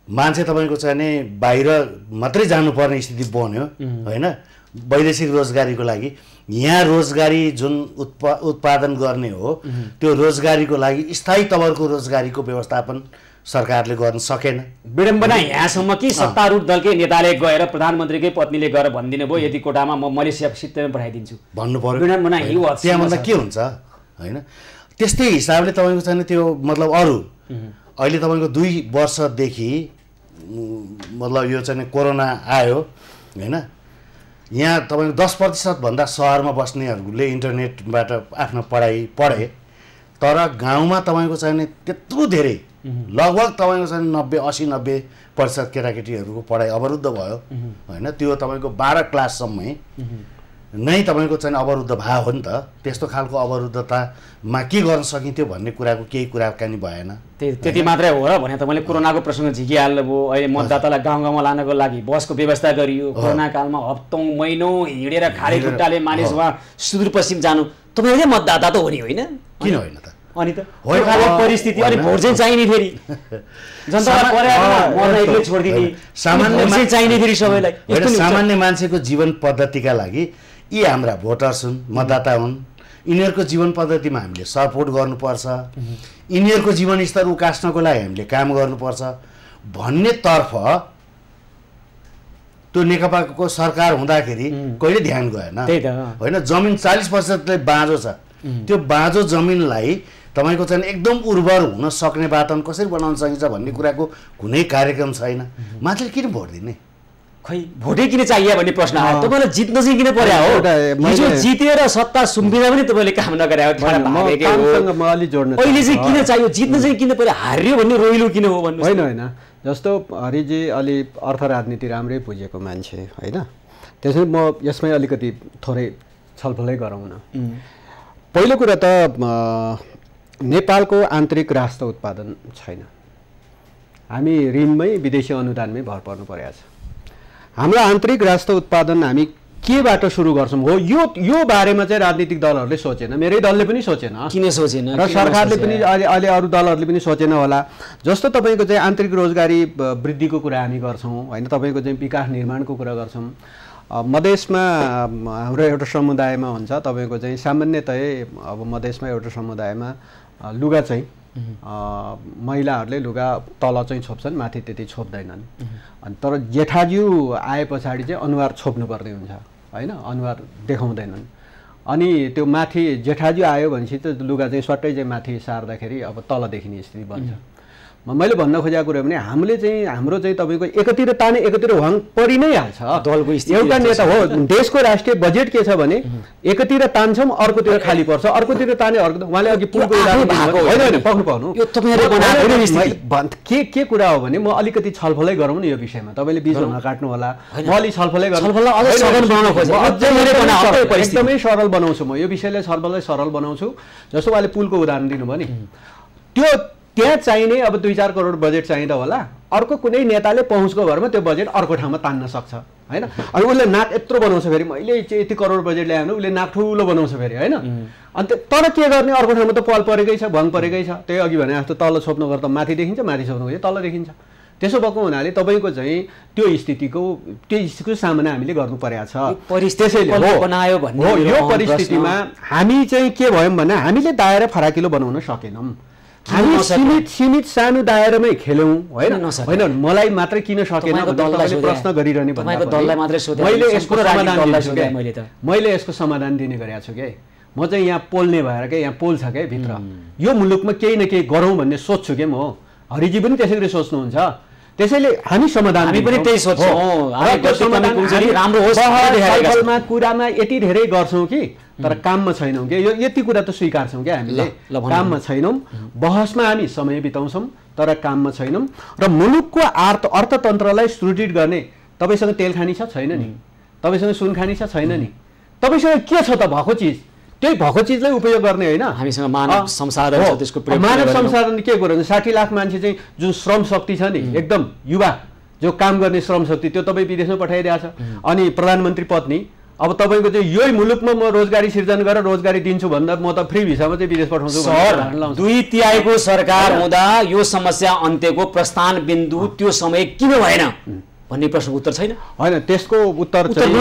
मान्छे तपाईँको चाहिँ नि बाहिर मात्रै जानुपर्ने स्थिति बन्यो होइन वैदेशिक रोजगारीको लागि। यहाँ रोजगारी जुन उत्पादन गर्ने हो त्यो रोजगारीको लागि स्थायी तवरको रोजगारीको व्यवस्थापन सरकारले गर्न सकेन। विडम्बना यहाँसम्म कि सत्तारूढ दलकै नेताले गएर प्रधानमन्त्रीकै पत्नीले गएर भनिदिनु भयो यति कोटामा म मलेसिया सित्तैमा पठाइदिन्छु भन्नु पर्यो। विडम्बना त्यहाँभन्दा के हुन्छ होइन? त्यस्तै हिसाबले तपाईँको चाहिँ त्यो मतलब अरू अहिले तपाईँको 2 वर्षदेखि मतलब यो चाहिँ कोरोना आयो होइन। यहाँ तपाईँको 10% भन्दा शहरमा बस्नेहरूले इन्टरनेटबाट आफ्नो पढाइ पढे, तर गाउँमा तपाईँको चाहिँ त्यत्रो धेरै लगभग तपाईँको चाहिँ 80-90% केटाकेटीहरूको पढाइ अवरुद्ध भयो होइन। त्यो तपाईँको 12 क्लाससम्मै नै तपाईँको चाहिँ अवरुद्ध भयो हो नि त। त्यस्तो खालको अवरुद्धतामा के गर्न सकिन्थ्यो भन्ने कुराको केही कुराकानी भएन। त्यति मात्रै हो र भने त मैले कोरोनाको प्रसङ्ग झिकिहाल्नुभयो। अहिले मतदातालाई गाउँ गाउँमा लानको लागि बसको व्यवस्था गरियो। कोरोना कालमा हप्तौँ महिनौँ हिँडेर खाडे खुट्टाले मानिस उहाँ सुदूरपश्चिम जानु, तपाईँले मतदाता त हो नि होइन? किन होइन त? अनि त परिस्थिति अनि भोट चाहिँ चाहिने फेरि जनतालाई पर्यावरण छोडिदिने सामान्य चाहिने फेरि सबैलाई। सामान्य मान्छेको जीवन पद्धतिका लागि यी हाम्रा भोटर्स हुन्, मतदाता हुन्, यिनीहरूको जीवन पद्धतिमा हामीले सपोर्ट गर्नुपर्छ, यिनीहरूको जीवनस्तर उकास्नको लागि हामीले काम गर्नुपर्छ भन्ने तर्फ त्यो नेकपाको सरकार हुँदाखेरि कहिले ध्यान गएन होइन। जमिन 40% बाँझो छ, त्यो बाँझो जमिनलाई तपाईँको चाहिँ एकदम उर्वर हुन सक्ने वातावरण कसरी बनाउन सकिन्छ भन्ने कुराको कुनै कार्यक्रम छैन। मान्छेले किन भोट दिने? खै भोटै किन चाहियो भन्ने प्रश्न आयो। तपाईँलाई जित्न चाहिँ किन पर्या हो? हिजो जितेर सत्ता सुम्पिँदा पनि तपाईँले काम नगरे हो। अहिले चाहिँ किन चाहियो? जित्न चाहिँ किन पर्यो? हार्यो भन्ने रोइलो किन हो भन्नु? होइन, जस्तो हरिजी अलि अर्थ राजनीति राम्रै बुझेको मान्छे होइन, त्यसैले म यसमै अलिकति थोरै छलफलै गरौँ न। पहिलो कुरा त नेपालको आन्तरिक राष्ट्र उत्पादन छैन, हामी ऋणमै विदेशी अनुदानमै भर पर्नु परेको छ। हाम्रो आन्तरिक राष्ट्र उत्पादन हामी केबाट सुरु गर्छौँ हो यो बारेमा चाहिँ राजनीतिक दलहरूले सोचेन, मेरै दलले पनि सोचेन। किन सोचेन? र सरकारले पनि अहिले अरू दलहरूले पनि सोचेन होला। जस्तो तपाईँको चाहिँ आन्तरिक रोजगारी वृद्धिको कुरा हामी गर्छौँ होइन, तपाईँको चाहिँ विकास निर्माणको कुरा गर्छौँ। मधेसमा हाम्रो एउटा समुदायमा हुन्छ तपाईँको चाहिँ सामान्यतया अब मधेसमा एउटा समुदायमा लुगा चाहिँ महिलाहरूले लुगा तल चाहिँ छोप्छन्, माथि त्यति छोप्दैनन्। अनि तर जेठाज्यू आए पछाडि चाहिँ अनुहार छोप्नुपर्ने हुन्छ होइन, अनुहार देखाउँदैनन्। अनि त्यो माथि जेठाज्यू आयो भनेपछि त लुगा चाहिँ सट्टै चाहिँ माथि सार्दाखेरि अब तल देखिने स्थिति बन्छ। मैले भन्न खोजेको कुरा भने हाम्रो चाहिँ तपाईँको एकातिर ताने एकातिर वाङ परि नै हाल्छ। दलको एउटा नेता हो, देशको राष्ट्रिय बजेट के छ भने एकातिर तान्छौँ अर्कोतिर खाली पर्छ, अर्कोतिर ताने अर्को। उहाँले अघि पुलको उदाहरण के कुरा हो भने म अलिकति छलफलै गरौँ न यो विषयमा, तपाईँले बिच नकाट्नु होला, म अलि छलफलै एकदमै सरल बनाउँछु म यो विषयलाई छलफलै सरल बनाउँछु। जस्तो उहाँले पुलको उदाहरण दिनुभयो नि, त्यो त्यहाँ चाहिने अब 2-4 करोड बजेट चाहिँदा होला, अर्को कुनै नेताले पहुँचको भरमा त्यो बजेट अर्को ठाउँमा तान्न सक्छ होइन। अनि उसले नाक यत्रो बनाउँछ फेरि, मैले यति करोड बजेट ल्याएँ भने उसले नाक ठुलो बनाउँछ फेरि होइन। अनि तर के गर्ने, अर्को ठाउँमा त पल परेकै छ, भङ परेकै छ। त्यही अघि भने जस्तो तल छोप्नु गर्दा माथि देखिन्छ, माथि छोप्नु गर्दा तल देखिन्छ। त्यसो भएको हुनाले तपाईँको चाहिँ त्यो स्थितिको सामना हामीले गर्नु परेको छ। त्यसैले हो यो परिस्थितिमा हामी चाहिँ के भयौँ भने हामीले दायरा फराकिलो बनाउन सकेनौँ। हामी सीमित सानो दायरामै खेल्यौँ होइन। मलाई मात्रै किन सकेन प्रश्न गरिरहने मैले यसको समाधान दिने गरेको छु क्या। म चाहिँ यहाँ पोल्ने भएर क्या, यहाँ पोल छ क्या भित्र, यो मुलुकमा केही न केही गरौँ भन्ने सोच्छु क्या म। हरिजी पनि त्यसै गरी सोच्नुहुन्छ। त्यसैले हामी समाधान पनि त्यही सोच्छौँ, कुरामा यति धेरै गर्छौँ कि तर काममा छैनौँ क्या। यो यति कुरा त स्वीकार्छौँ क्या हामीले, काममा छैनौँ। बहसमा हामी समय बिताउँछौँ तर काममा छैनौँ। र मुलुकको अर्थतन्त्रलाई सुदृढ गर्ने तपाईँसँग तेल खानी छ छैन नि, तपाईँसँग सुन खानी छ छैन नि, तपाईँसँग के छ त भएको चिज, त्यही भएको चिजलाई उपयोग गर्ने होइन। हामीसँग मानव संसाधन छ, त्यसको मानव संसाधन के गर्नु, 60 लाख मान्छे चाहिँ जुन श्रम शक्ति छ नि, एकदम युवा जो काम गर्ने श्रम शक्ति, त्यो तपाईँ विदेशमा पठाइरहेछ। अनि प्रधानमन्त्री पत्नी अब तपाईँको चाहिँ यही मुलुकमा म रोजगारी सिर्जना गरेर रोजगारी दिन्छु भन्दा म त फ्री भिसामा चाहिँ विदेश पठाउँछु। 2/3 सरकार हुँदा यो समस्या अन्त्यको प्रस्थान बिन्दु त्यो समय किन भएन भन्ने प्रश्नको उत्तर छैन। होइन, त्यसको उत्तर छैन।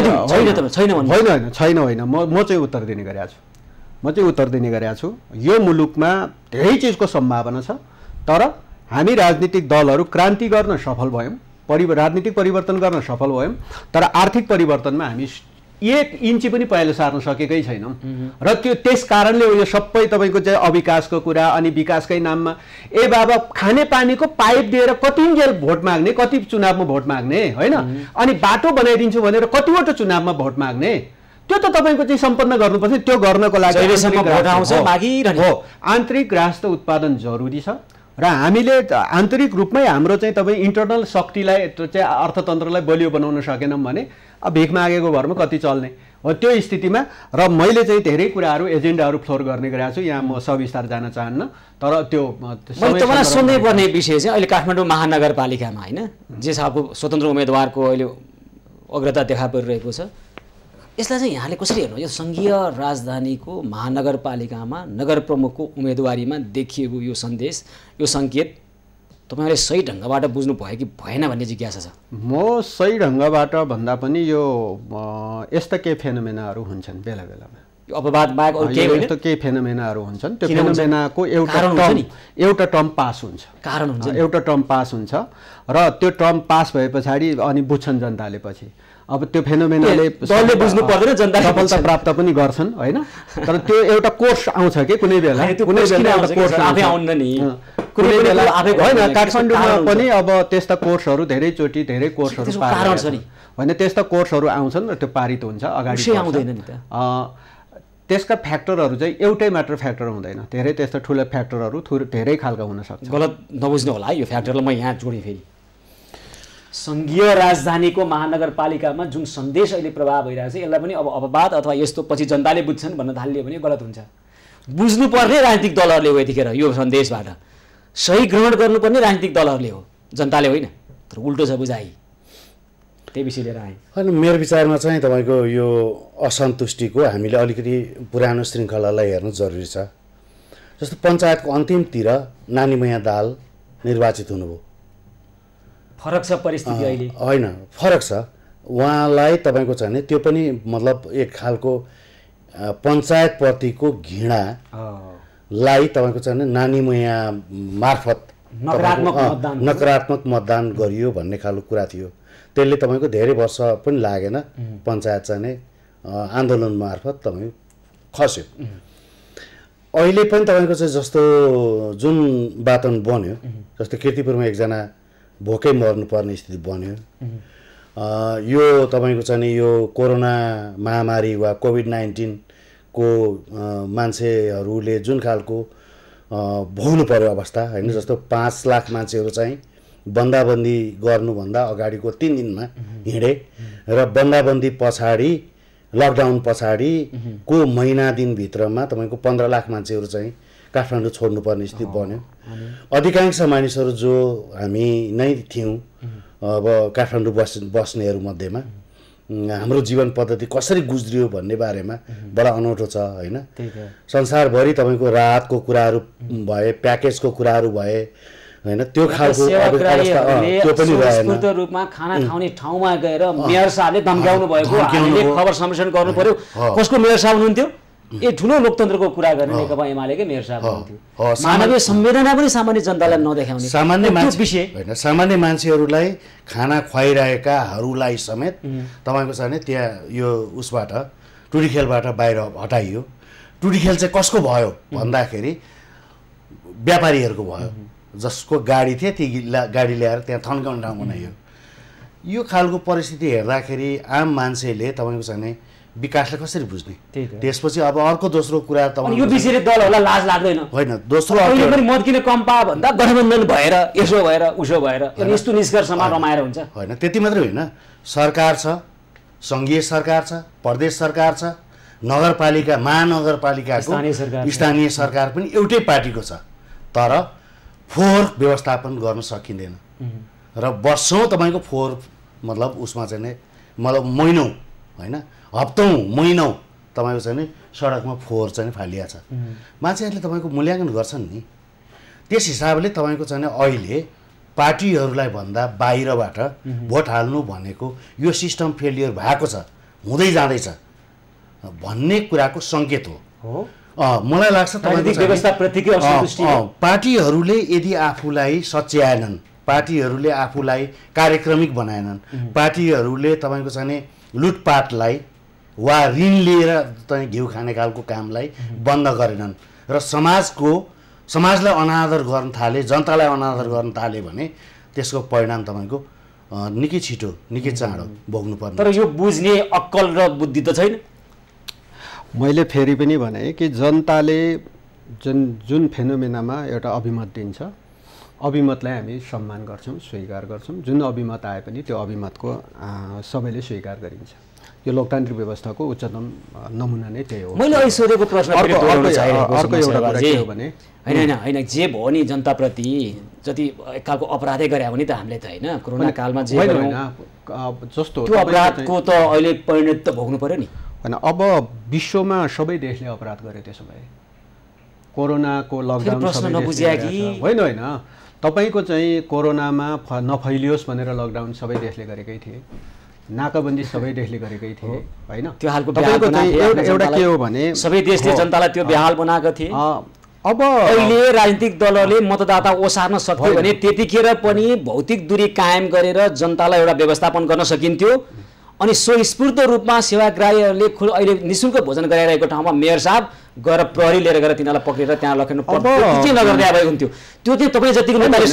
म चाहिँ उत्तर दिने गरेको छु। यो मुलुकमा धेरै चिजको सम्भावना छ, तर हामी राजनीतिक दलहरू क्रान्ति गर्न सफल भयौँ, राजनीतिक परिवर्तन गर्न सफल भयौँ, तर आर्थिक परिवर्तनमा हामी 1 इन्ची पनि पहिलो सार्न सकेकै छैनौँ। र त्यस कारणले यो सबै तपाईँको चाहिँ अविकासको कुरा अनि विकासकै नाममा बाबा खानेपानीको पाइप दिएर कतिन्जेल भोट माग्ने, कति चुनावमा भोट माग्ने होइन, अनि बाटो बनाइदिन्छु भनेर कतिवटा चुनावमा भोट माग्ने, त्यो त तपाईँको चाहिँ सम्पन्न गर्नुपर्छ। त्यो गर्नको लागि आन्तरिक राष्ट्र उत्पादन जरुरी छ। र हामीले आन्तरिक रूपमै हाम्रो चाहिँ तपाईँ इन्टरनल शक्तिलाई चाहिँ अर्थतन्त्रलाई बलियो बनाउन सकेनौँ भने अब भिख मागेको भरमा कति चल्ने हो। त्यो स्थितिमा र मैले चाहिँ धेरै कुराहरू एजेन्डाहरू फ्लोर गर्ने गरेको छु, यहाँ म सविस्तार जान चाहन्न। तर त्यो तपाईँलाई सोध्नै पर्ने विषय चाहिँ अहिले काठमाडौँ महानगरपालिकामा होइन जे साहबको स्वतन्त्र उम्मेदवारको अहिले अग्रता देखा परिरहेको छ, यसलाई चाहिँ यहाँले कसरी हेर्नु? यो सङ्घीय राजधानीको महानगरपालिकामा नगर प्रमुखको उम्मेदवारीमा देखिएको यो सन्देश, यो सङ्केत तपाईँले सही ढङ्गबाट बुझ्नु भयो कि भएन भन्ने जिज्ञासा छ। म सही ढङ्गबाट भन्दा पनि यो यस्ता केही फेनोमेनाहरू हुन्छन् बेला बेलामा, यो अपवाद बाहेक अरू केही होइन, यस्तो केही फेनोमेनाहरू हुन्छन्। त्यो फेनोमेनाको एउटा टर्म पास हुन्छ, कारण हुन्छ, एउटा टर्म पास हुन्छ र त्यो टर्म पास भए पछाडि अनि बुझ्छन् जनताले। पछि अब त्यो फेनोमेनाले दलले बुझ्नु पर्दैन, जनता सफलता प्राप्त पनि गर्छन् होइन। तर त्यो एउटा कोर्स आउँछ कि कुनै बेला, कुनै बेला एउटा कोर्स आफै आउन्न नि, कुनै बेला आफै होइन। काठमाडौँमा पनि अब त्यस्ता कोर्सहरू धेरैचोटि धेरै कोर्सहरू कारण छ नि, होइन त्यस्ता कोर्सहरू आउँछन् र त्यो पारित हुन्छ, अगाडि आउँदैन नि त। त्यसका फ्याक्टरहरू चाहिँ एउटै मात्र फ्याक्टर हुँदैन, धेरै त्यस्ता ठुलो फ्याक्टरहरू धेरै खालका हुन सक्छ। गलत नबुझ्नु होला यो फ्याक्टरलाई म यहाँ जोडेँ फेरि। सङ्घीय राजधानीको महानगरपालिकामा जुन सन्देश अहिले प्रभाव भइरहेको छ, यसलाई पनि अब अपवाद अथवा यस्तो पछि जनताले बुझ्छन् भन्न थालियो भने गलत हुन्छ। बुझ्नुपर्ने राजनीतिक दलहरूले हो यतिखेर, यो सन्देशबाट सही ग्रहण गर्नुपर्ने राजनीतिक दलहरूले हो, जनताले होइन। तर उल्टो छ बुझाइ, त्यही विषय लिएर आएँ। होइन, मेरो विचारमा चाहिँ तपाईँको यो असन्तुष्टिको हामीले अलिकति पुरानो श्रृङ्खलालाई हेर्नु जरुरी छ। जस्तो पञ्चायतको अन्तिमतिर नानीमैया दाहाल निर्वाचित हुनुभयो, फरक छ परिस्थिति अहिले? होइन, फरक छ। उहाँलाई तपाईँको छ भने त्यो पनि मतलब एक खालको पञ्चायतप्रतिको घृणालाई तपाईँको छ भने नानीमया मार्फत नकारात्मक मतदान गरियो भन्ने खालको कुरा थियो। त्यसले तपाईँको धेरै वर्ष पनि लागेन, पञ्चायत चाहिँ आन्दोलन मार्फत तपाईँ खस्यो। अहिले पनि तपाईँको चाहिँ जस्तो जुन वातावरण बन्यो, जस्तो कीर्तिपुरमा एकजना भोकै मर्नुपर्ने स्थिति बन्यो, यो तपाईँको चाहिँ यो कोरोना महामारी वा कोभिड-19 को मान्छेहरूले जुन खालको भोग्नु पर्यो अवस्था होइन, जस्तो 5 लाख मान्छेहरू चाहिँ बन्दाबन्दी गर्नुभन्दा अगाडिको 3 दिनमा हिँडे र बन्दाबन्दी पछाडि लकडाउन पछाडिको महिना दिनभित्रमा तपाईँको 15 लाख मान्छेहरू चाहिँ काठमाडौँ छोड्नुपर्ने स्थिति बन्यो। अधिकांश मानिसहरू जो हामी नै थियौँ अब काठमाडौँ बस्नेहरू मध्येमा हाम्रो जीवन पद्धति कसरी गुज्रियो भन्ने बारेमा बडा अनौठो छ होइन। संसारभरि तपाईँको राहतको कुराहरू भए, प्याकेजको कुराहरू भए होइन, त्यो खालको अवस्था त्यो पनि रहेन। रूपमा खाना खाउने ठाउँमा गएर मेयर साहबले धम्क्याउनु भएको हामीले खबर सम्प्रेषण गर्नु पर्यो। कसको मेयर साहब हुनुहुन्थ्यो? ए ठुलो लोकतन्त्रको कुरा गर्ने नेकपा एमालेकै मेयर साहब हुनुहुन्थ्यो। मानवीय संवेदना पनि सामान्य जनतालाई नदेखाउने सामान्य मान्छे होइन, सामान्य मान्छेहरूलाई खाना खुवाइरहेकाहरूलाई समेत तपाईँको छ भने त्यहाँ यो उसबाट टुडी खेलबाट बाहिर हटाइयो। टुडी खेल चाहिँ कसको भयो भन्दाखेरि व्यापारीहरूको भयो, जसको गाडी थियो ती गाडी ल्याएर त्यहाँ थन्काउने ठाउँ बनाइयो। यो खालको परिस्थिति हेर्दाखेरि आम मान्छेले तपाईँको छ भने विकासलाई कसरी बुझ्ने? त्यसपछि अब अर्को दोस्रो कुरा यो विषयले दलहरूलाई लाज लाग्दैन होइन? दोस्रो पनि मत किन कम पा भन्दा गठबन्धन भएर यसो भएर उसो भएर यस्तो निष्कर्षमा रमाएर हुन्छ होइन। त्यति मात्रै होइन, सरकार छ, सङ्घीय सरकार छ, प्रदेश सरकार छ, नगरपालिका महानगरपालिकाको स्थानीय सरकार पनि एउटै पार्टीको छ, तर फोहोर व्यवस्थापन गर्न सकिँदैन र वर्षौँ तपाईँको फोहोर मतलब उसमा चाहिँ नै मतलब महिनौँ होइन, हप्तौँ महिनौँ तपाईँको चाहिँ नि सडकमा फोहोर चाहिँ फालिया छ। मान्छेहरूले तपाईँको मूल्याङ्कन गर्छन् नि, त्यस हिसाबले तपाईँको चाहिँ अहिले पार्टीहरूलाई भन्दा बाहिरबाट भोट हाल्नु भनेको यो सिस्टम फेलियर भएको छ, हुँदै जाँदैछ भन्ने कुराको सङ्केत हो। मलाई लाग्छ पार्टीहरूले यदि आफूलाई सच्याएनन्, पार्टीहरूले आफूलाई कार्यक्रमिक बनाएनन्, पार्टीहरूले तपाईँको चाहिँ लुटपाटलाई वा ऋण लिएर चाहिँ घिउ खाने खालको कामलाई बन्द गरेनन् र समाजलाई अनादर गर्न थाले, जनतालाई अनादर गर्न थाले भने त्यसको परिणाम तपाईँको निकै छिटो निकै चाँडो भोग्नुपर्ने। तर यो बुझ्ने अक्कल र बुद्धि त छैन। मैले फेरि पनि भने कि जनताले जुन फेनोमेनामा एउटा अभिमत दिन्छ, अभिमतलाई हामी सम्मान गर्छौँ, स्वीकार गर्छौँ। जुन अभिमत आए पनि त्यो अभिमतको सबैले स्वीकार गरिन्छ। यो लोकतान्त्रिक व्यवस्थाको उच्चतम नमुना नै त्यही हो। मैले अहिले सोधेको प्रश्न अर्को एउटा कुरा के हो भने होइन जे भयो नि जनताप्रति जति एकखालको अपराधै गरे भने त हामीले त होइन कोरोना कालमा जे जस्तो त्यो अपराधको त अहिले परिणत त भोग्नु पर्यो नि होइन। अब विश्वमा सबै देशले अपराध गरे, त्यसो भए कोरोनाको लकडाउन होइन होइन तपाईँको चाहिँ कोरोनामा नफैलियोस् भनेर लकडाउन सबै देशले गरेकै थिए, नाकाबन्दी सबै देशले गरेकै थिए होइन। त्यो हालको एउटा के हो भने सबै देशले जनतालाई त्यो बेहाल बनाएको थिए। अब अहिले राजनीतिक दलहरूले मतदाता ओसार्न सक्यो भने त्यतिखेर पनि भौतिक दूरी कायम गरेर जनतालाई एउटा व्यवस्थापन गर्न सकिन्थ्यो। अनि स्वस्फूर्त रूपमा सेवाग्राहीहरूले अहिले निःशुल्क भोजन गराइरहेको ठाउँमा मेयर साहब गएर प्रहरी लिएर गएर तिनीहरूलाई पक्रेर त्यहाँ लखेर्नु नगर्दै भएको हुन्थ्यो। त्यो चाहिँ तपाईँ जतिको नेताले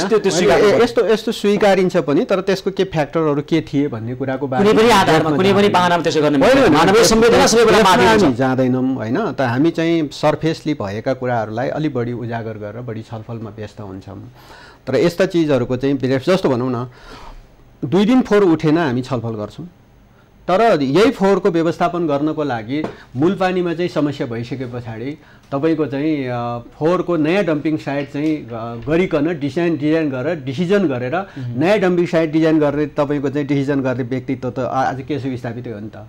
यस्तो स्वीकारिन्छ पनि, तर त्यसको के फ्याक्टरहरू के थिए भन्ने कुराको बारेमा कुनै पनि आधारमा कुनै पनि बहानामा त्यसो गर्ने मानवीय संवेदना हामी जाँदैनौँ होइन। त हामी चाहिँ सरफेसली भएका कुराहरूलाई अलिक बढी उजागर गरेर बढी छलफलमा व्यस्त हुन्छौँ। तर यस्ता चिजहरूको चाहिँ जस्तो भनौँ न 2 दिन फोहोर उठेन हामी छलफल गर्छौँ, तर यही फोहोरको व्यवस्थापन गर्नको लागि मूलपानीमा चाहिँ समस्या भइसके पछाडि तपाईँको चाहिँ फोहोरको नयाँ डम्पिङ साइट चाहिँ गरिकन डिजाइन गरेर डिसिजन गरेर नयाँ डम्पिङ साइट डिजाइन गरेर तपाईँको चाहिँ डिसिजन गर्ने व्यक्तित्व त आज के विस्थापित हो नि त।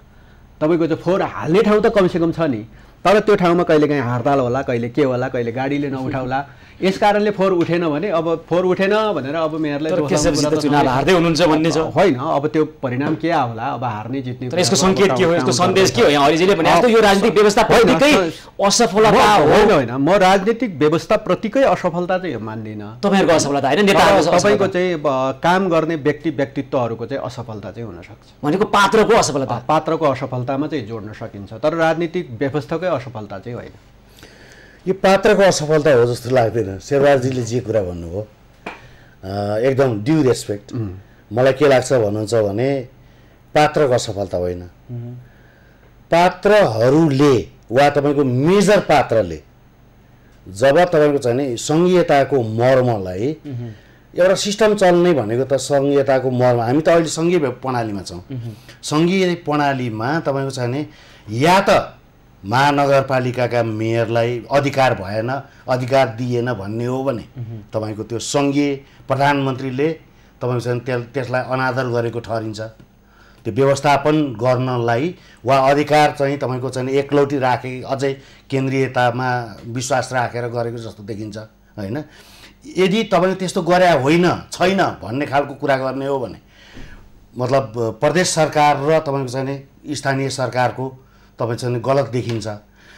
तपाईँको चाहिँ फोहोर हाल्ने ठाउँ त कमसेकम छ नि, तर त्यो ठाउँमा कहिलेकाहीँ हडताल होला, कहिले के होला, कहिले गाडीले नउठाउला। यस कारणले फोहोर उठेन भने अब फोहोर उठेन भनेर अब मेयरलाई चुनाव हार्दै हुनुहुन्छ भन्ने छ होइन। अब त्यो परिणाम के होला, अब हार्ने जित्ने तर यसको सङ्केत के हो, यसको सन्देश के हो? यहाँ हरिजीले भने जस्तो यो राजनीतिक व्यवस्था प्रतिकै असफलता हो। होइन, म राजनीतिक व्यवस्था प्रतिकै असफलता चाहिँ मान्दिनँ। तपाईँहरूको असफलता होइन, नेताहरूको तपाईँको चाहिँ काम गर्ने व्यक्तित्वहरूको चाहिँ असफलता चाहिँ हुनसक्छ। भनेको पात्रको असफलता, पात्रको असफलतामा चाहिँ जोड्न सकिन्छ, तर राजनीतिक व्यवस्थाकै असफलता चाहिँ होइन। यो पात्रको असफलता हो जस्तो लाग्दैन। शेरबहादुरजीले जे कुरा भन्नुभयो एकदम ड्यु रेस्पेक्ट। मलाई के लाग्छ भन्नुहुन्छ भने पात्रको असफलता होइन, पात्रहरूले वा तपाईँको मेजर पात्रले जब तपाईँको चाहिँ नि सङ्घीयताको मर्मलाई एउटा सिस्टम चल्ने भनेको त सङ्घीयताको मर्म। हामी त अहिले सङ्घीय प्रणालीमा छौँ। सङ्घीय प्रणालीमा तपाईँको चाहिँ नि या त महानगरपालिकाका मेयरलाई अधिकार भएन, अधिकार दिएन भन्ने हो भने तपाईँको त्यो सङ्घीय प्रधानमन्त्रीले तपाईँको चाहिँ त्यसलाई अनादर गरेको ठहरिन्छ। त्यो व्यवस्थापन गर्नलाई वा अधिकार चाहिँ तपाईँको चाहिँ एकलौटी राखे, अझै केन्द्रीयतामा विश्वास राखेर गरेको जस्तो देखिन्छ होइन। यदि तपाईँले त्यस्तो गरे होइन छैन भन्ने खालको कुरा गर्ने हो भने मतलब प्रदेश सरकार र तपाईँको चाहिँ स्थानीय सरकारको तपाईँ गलत देखिन्छ।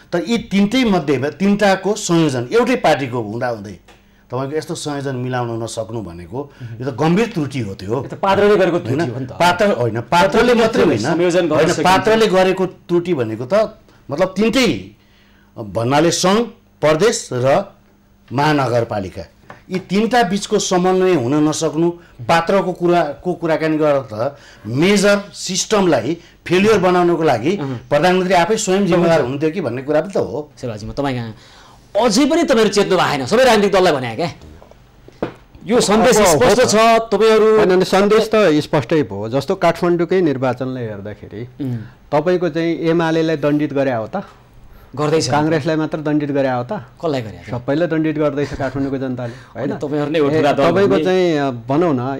तर यी तिनटाको संयोजन एउटै पार्टीको हुँदाहुँदै तपाईँको यस्तो संयोजन मिलाउन नसक्नु भनेको यो त गम्भीर त्रुटि हो। त्यो पात्रले गरेको त्रुटि हो नि त। पात्रले मात्रै होइन, पात्रले गरेको त्रुटि भनेको त मतलब तिनटै भन्नाले सङ्घ, प्रदेश र महानगरपालिका, यी तिनटा बिचको समन्वय हुन नसक्नु, पात्रको कुराकानी गरेर त मेजर सिस्टमलाई फेलियर बनाउनको लागि प्रधानमन्त्री आफै स्वयं जिम्मेवार हुनुहुन्थ्यो कि भन्ने कुरा पनि त हो। शेरबहादुरजी, म तपाईँ कहाँ अझै पनि तपाईँहरू चेत्नु भएन, सबै राजनीतिक दललाई भने क्या यो सन्देश स्पष्ट छ तपाईँहरू। सन्देश त स्पष्टै भयो। जस्तो काठमाडौँकै निर्वाचनलाई हेर्दाखेरि तपाईँको चाहिँ एमालेलाई दण्डित गरे हो त, गर्दैछ, काङ्ग्रेसलाई मात्र दण्डित गरे हो त, कसलाई गरे? सबैलाई दण्डित गर्दैछ काठमाडौँको जनताले होइन। तपाईँको चाहिँ भनौँ न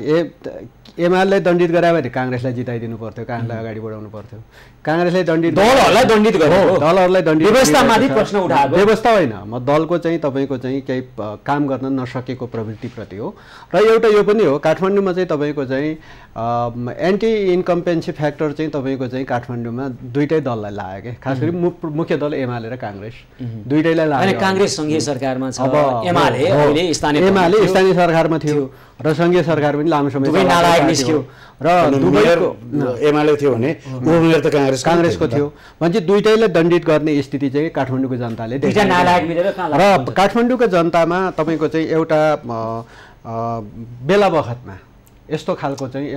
एमालेलाई दण्डित गरायो भने काङ्ग्रेसलाई जिताइदिनु पर्थ्यो, काङ्ग्रेसलाई अगाडि बढाउनु पर्थ्यो। काङ्ग्रेसलाई दण्डित, दलहरूलाई दण्डित गर्यो, दलहरूलाई दण्डित, व्यवस्थामाथि प्रश्न उठाएको, व्यवस्था होइन, म दलको चाहिँ तपाईँको चाहिँ केही काम गर्न नसकेको प्रवृत्तिप्रति हो। र एउटा यो पनि हो, काठमाडौँमा चाहिँ तपाईँको चाहिँ एन्टी इन्कम्पेन्सी फ्याक्टर चाहिँ तपाईँको चाहिँ काठमाडौँमा दुईटै दललाई लाग्यो क्या, खास गरी मुख्य दल एमाले र काङ्ग्रेस दुईटैलाई लाग्यो। काङ्ग्रेस सङ्घीय सरकारमा छ, एमाले स्थानीय सरकारमा थियो र सङ्घीय सरकार पनि लामो समय निस्क्यो र दुवैको एमाले थियो भने उमेर त काङ्ग्रेसको थियो भने दुईटैलाई दण्डित गर्ने स्थिति चाहिँ काठमाडौँको जनताले देख्यो। र काठमाडौँको जनतामा तपाईँको चाहिँ एउटा बेला बखतमा यस्तो खालको चाहिँ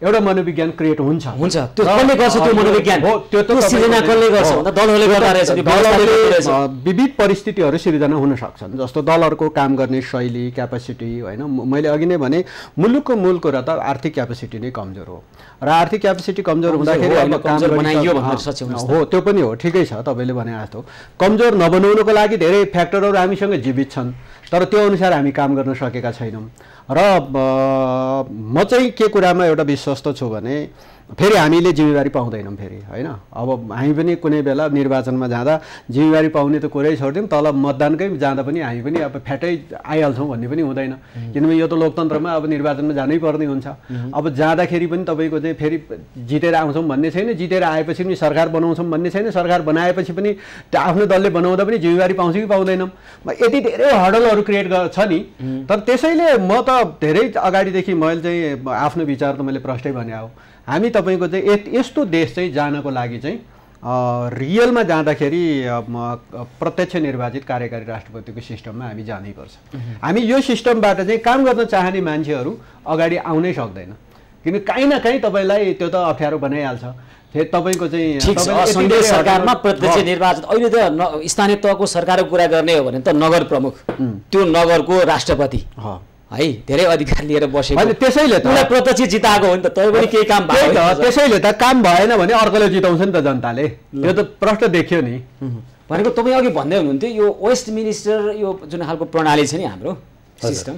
एउटा मनोविज्ञान क्रिएट हुन्छ। त्यो कसले गर्छ? त्यो मनोविज्ञान हो, त्यो सिर्जना कसले गर्छ भन्दा दलहरूले गर्दा रहेछ। विविध परिस्थितिहरू सिर्जना हुन सक्छन्, जस्तो दलहरूको काम गर्ने शैली, क्यापेसिटी होइन। मैले अघि नै भने मुलुकको मूल कुरा त आर्थिक क्यापेसिटी नै कमजोर हो र आर्थिक क्यापेसिटी कमजोर हुँदाखेरि हो, त्यो पनि हो, ठिकै छ तपाईँले भने जस्तो। कमजोर नबनाउनको लागि धेरै फ्याक्टरहरू हामीसँग जीवित छन्, तर त्यो अनुसार हामी काम गर्न सकेका छैनौँ। र म चाहिँ के कुरामा एउटा विश्वस्त छु भने फेरि हामीले जिम्मेवारी पाउँदैनौँ फेरि होइन। अब हामी पनि कुनै बेला निर्वाचनमा जाँदा जिम्मेवारी पाउने त कुरै छोडिदिउँ, तल मतदानकै जाँदा पनि हामी पनि अब फ्याटै आइहाल्छौँ भन्ने पनि हुँदैन, किनभने यो त लोकतन्त्रमा अब निर्वाचनमा जानै पर्ने हुन्छ। अब जाँदाखेरि पनि तपाईँको चाहिँ फेरि जितेर आउँछौँ भन्ने छैन, जितेर आएपछि पनि सरकार बनाउँछौँ भन्ने छैन, सरकार बनाएपछि पनि आफ्नो दलले बनाउँदा पनि जिम्मेवारी पाउँछ कि पाउँदैनौँ। यति धेरै हडलहरू क्रिएट छ नि। तर त्यसैले म त धेरै अगाडिदेखि मैले चाहिँ आफ्नो विचार त मैले प्रष्टै भने हो, हामी तपाईँको चाहिँ यस्तो देश चाहिँ जानको लागि चाहिँ रियलमा जाँदाखेरि प्रत्यक्ष निर्वाचित कार्यकारी राष्ट्रपतिको सिस्टममा हामी जानैपर्छ। हामी यो सिस्टमबाट चाहिँ काम गर्न चाहने मान्छेहरू अगाडि आउनै सक्दैन, किन काहीँ न काहीँ तपाईँलाई त्यो त अप्ठ्यारो बनाइहाल्छ। फेरि तपाईँको चाहिँ सरकारमा प्रत्यक्ष निर्वाचित अहिले त स्थानीय तहको सरकारको कुरा गर्ने हो भने त नगर प्रमुख, त्यो नगरको राष्ट्रपति है धेरै अधिकार लिएर बसेको, त्यसैले त प्रत्यक्ष जिताएको हो नि त। तपाईँ पनि केही काम भयो, त्यसैले त काम भएन भने अर्कोले जिताउँछ नि त जनताले, त्यो त प्रश्न देखियो नि। भनेको तपाईँ अघि भन्दै हुनुहुन्थ्यो यो वेस्ट मिनिस्टर यो जुन खालको प्रणाली छ नि हाम्रो सिस्टम,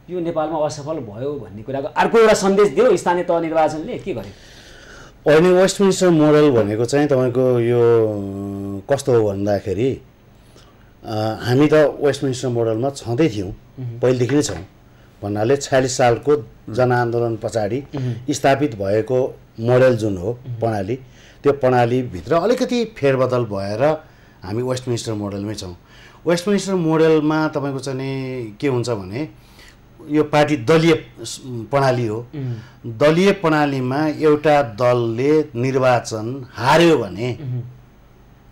यो नेपालमा असफल भयो भन्ने कुराको अर्को एउटा सन्देश दियो स्थानीय तह निर्वाचनले, के गर्यो? अहिले वेस्टमिन्स्टर मोडल भनेको चाहिँ तपाईँको यो कस्तो हो भन्दाखेरि हामी त वेस्टमिन्स्टर मोडलमा छँदै थियौँ, पहिलेदेखि नै छौँ भन्नाले 46 सालको जनआन्दोलन पछाडि स्थापित भएको मोडल जुन हो प्रणाली, त्यो प्रणालीभित्र अलिकति फेरबदल भएर हामी वेस्टमिन्स्टर मोडलमै छौँ। वेस्टमिन्स्टर मोडलमा तपाईँको चाहिँ के हुन्छ भने यो पार्टी दलीय प्रणाली हो। दलीय प्रणालीमा एउटा दलले निर्वाचन हार्यो भने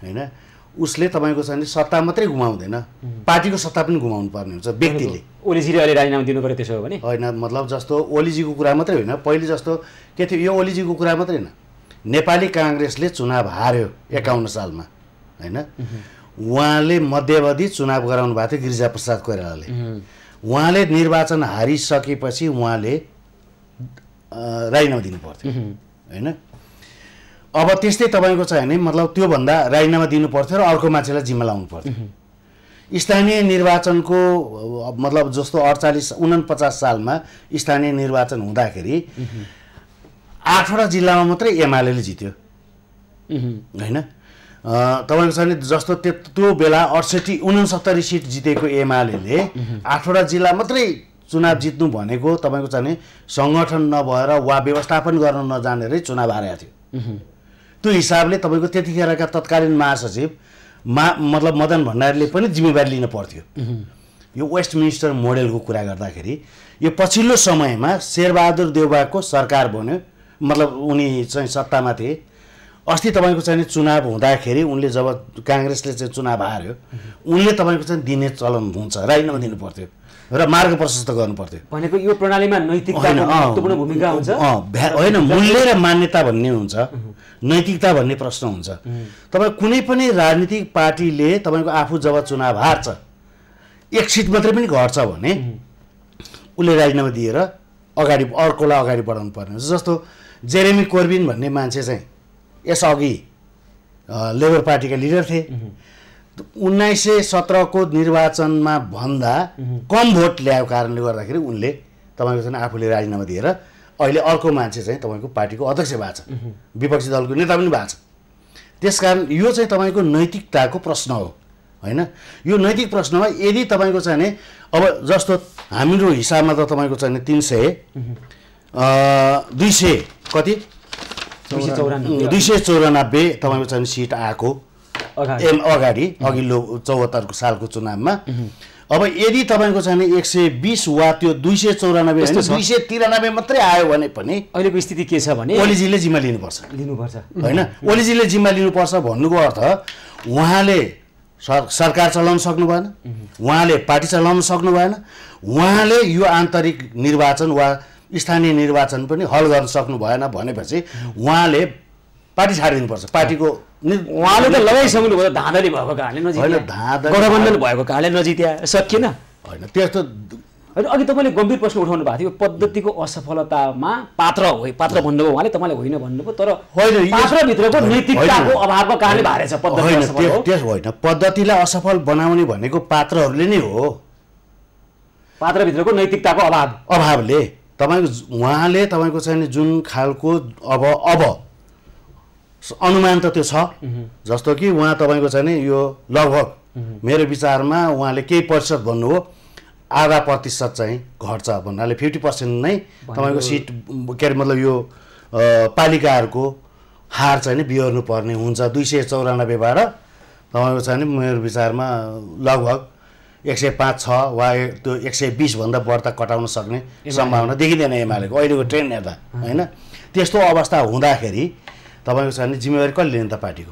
होइन उसले तपाईँको चाहिँ सत्ता मात्रै गुमाउँदैन, पार्टीको सत्ता पनि गुमाउनु पर्ने हुन्छ व्यक्तिले। ओलीजीले अहिले राजीनामा दिनु पर्यो त्यसो हो भने होइन, मतलब जस्तो ओलीजीको कुरा मात्रै होइन, पहिले जस्तो के थियो, यो ओलीजीको कुरा मात्रै होइन, नेपाली काङ्ग्रेसले चुनाव हार्यो 51 सालमा होइन, उहाँले मध्यावधि चुनाव गराउनु भएको थियो गिरिजाप्रसाद कोइरालाले। उहाँले निर्वाचन हारिसकेपछि उहाँले राजीनामा दिनु पर्थ्यो होइन। अब त्यस्तै तपाईँको चाहिँ नि मतलब त्योभन्दा राजीनामा दिनु पर्थ्यो र अर्को मान्छेलाई जिम्मा लाउनु पर्थ्यो। स्थानीय निर्वाचनको मतलब जस्तो 49 सालमा स्थानीय निर्वाचन हुँदाखेरि 8वटा जिल्लामा मात्रै एमाले जित्यो होइन। तपाईँको चाहिँ जस्तो त्यो बेला 69 सिट जितेको एमाले 8वटा जिल्ला मात्रै चुनाव जित्नु भनेको तपाईँको चाहिँ सङ्गठन नभएर वा व्यवस्थापन गर्न नजानेरै चुनाव हारेको थियो। त्यो हिसाबले तपाईँको त्यतिखेरका तत्कालीन महासचिव मतलब मदन भण्डारीले पनि जिम्मेवारी लिन पर्थ्यो। यो वेस्टमिन्स्टर मोडेलको कुरा गर्दाखेरि यो पछिल्लो समयमा शेरबहादुर देउवाको सरकार बन्यो, मतलब उनी चाहिँ सत्तामा थिए। अस्ति तपाईँको चाहिँ चुनाव हुँदाखेरि उनले जब काङ्ग्रेसले चाहिँ चुनाव हार्यो उनले तपाईँको चाहिँ दिने चलन हुन्छ, राजीनामा दिनु पर्थ्यो र मार्ग प्रशस्त गर्नु पर्थ्यो। भनेको यो प्रणालीमा नैतिकताको महत्त्वपूर्ण भूमिका हुन्छ होइन, मूल्य र मान्यता भन्ने हुन्छ, नैतिकता भन्ने प्रश्न हुन्छ। तपाईँ कुनै पनि राजनीतिक पार्टीले तपाईँको आफू जब चुनाव हार्छ, एक सिट मात्रै पनि घट्छ भने उसले राजीनामा दिएर अगाडि अर्कोलाई अगाडि बढाउनु पर्ने हुन्छ। जस्तो जेरेमी कोर्बिन भन्ने मान्छे चाहिँ यसअघि लेबर पार्टीका लिडर थिए। 1917 को निर्वाचनमा भन्दा कम भोट ल्याएको कारणले गर्दाखेरि उनले तपाईँको चाहिँ आफूले राजीनामा दिएर अहिले अर्को मान्छे चाहिँ तपाईँको पार्टीको अध्यक्ष भएको छ, विपक्षी दलको नेता पनि भएको छ। त्यसकारण यो चाहिँ तपाईँको नैतिकताको प्रश्न हो होइन। यो नैतिक प्रश्नमा यदि तपाईँको चाहिँ अब जस्तो हाम्रो हिसाबमा त तपाईँको चाहिँ 200 कति 294 तपाईँको चाहिँ सिट आएको अगाडि अघिल्लो 74 सालको चुनावमा। अब यदि तपाईँको चाहिँ 120 वा त्यो 294 293 मात्रै आयो भने पनि अहिलेको स्थिति के छ भने ओलीजीले जिम्मा लिनुपर्छ होइन। ओलीजीले जिम्मा लिनुपर्छ भन्नुको अर्थ उहाँले सरकार चलाउन सक्नु भएन, उहाँले पार्टी चलाउन सक्नु भएन, उहाँले यो आन्तरिक निर्वाचन वा स्थानीय निर्वाचन पनि हल गर्न सक्नु भएन भनेपछि उहाँले पार्टी छाडिदिनुपर्छ। पार्टीको उहाँले त लगाइसक्नु भयो, धाँधली भएको कारणले नजित्या, गठबन्धन भएको कारणले नजित्या, सकिएन होइन। त्यस्तो अघि तपाईँले गम्भीर प्रश्न उठाउनु भएको थियो, पद्धतिको असफलतामा पात्र भन्नुभयो उहाँले, तपाईँले होइन भन्नुभयो, तर पात्रभित्रको नैतिकताको अभावको कारणले भारेछ पद्धति होइन। पद्धतिलाई असफल बनाउने भनेको पात्रहरूले नै हो, पात्रभित्रको नैतिकताको अभावले। तपाईँको उहाँले तपाईँको चाहिँ जुन खालको अब अनुमान त त्यो छ, जस्तो कि उहाँ तपाईँको चाहिँ यो लगभग मेरो विचारमा उहाँले केही प्रतिशत भन्नुभयो, आधा प्रतिशत चाहिँ घट्छ भन्नाले 50% नै तपाईँको सिट के अरे मतलब यो पालिकाहरूको हार चाहिँ बिहोर्नु पर्ने हुन्छ। 294बाट तपाईँको चाहिँ मेरो विचारमा लगभग 105 छ वा त्यो 120 भन्दा बढ्ता कटाउन सक्ने सम्भावना देखिँदैन एमालेको अहिलेको ट्रेन्ड हेर्दा होइन। त्यस्तो अवस्था हुँदाखेरि तपाईँको चाहिँ जिम्मेवारी कसले लिने त पार्टीको?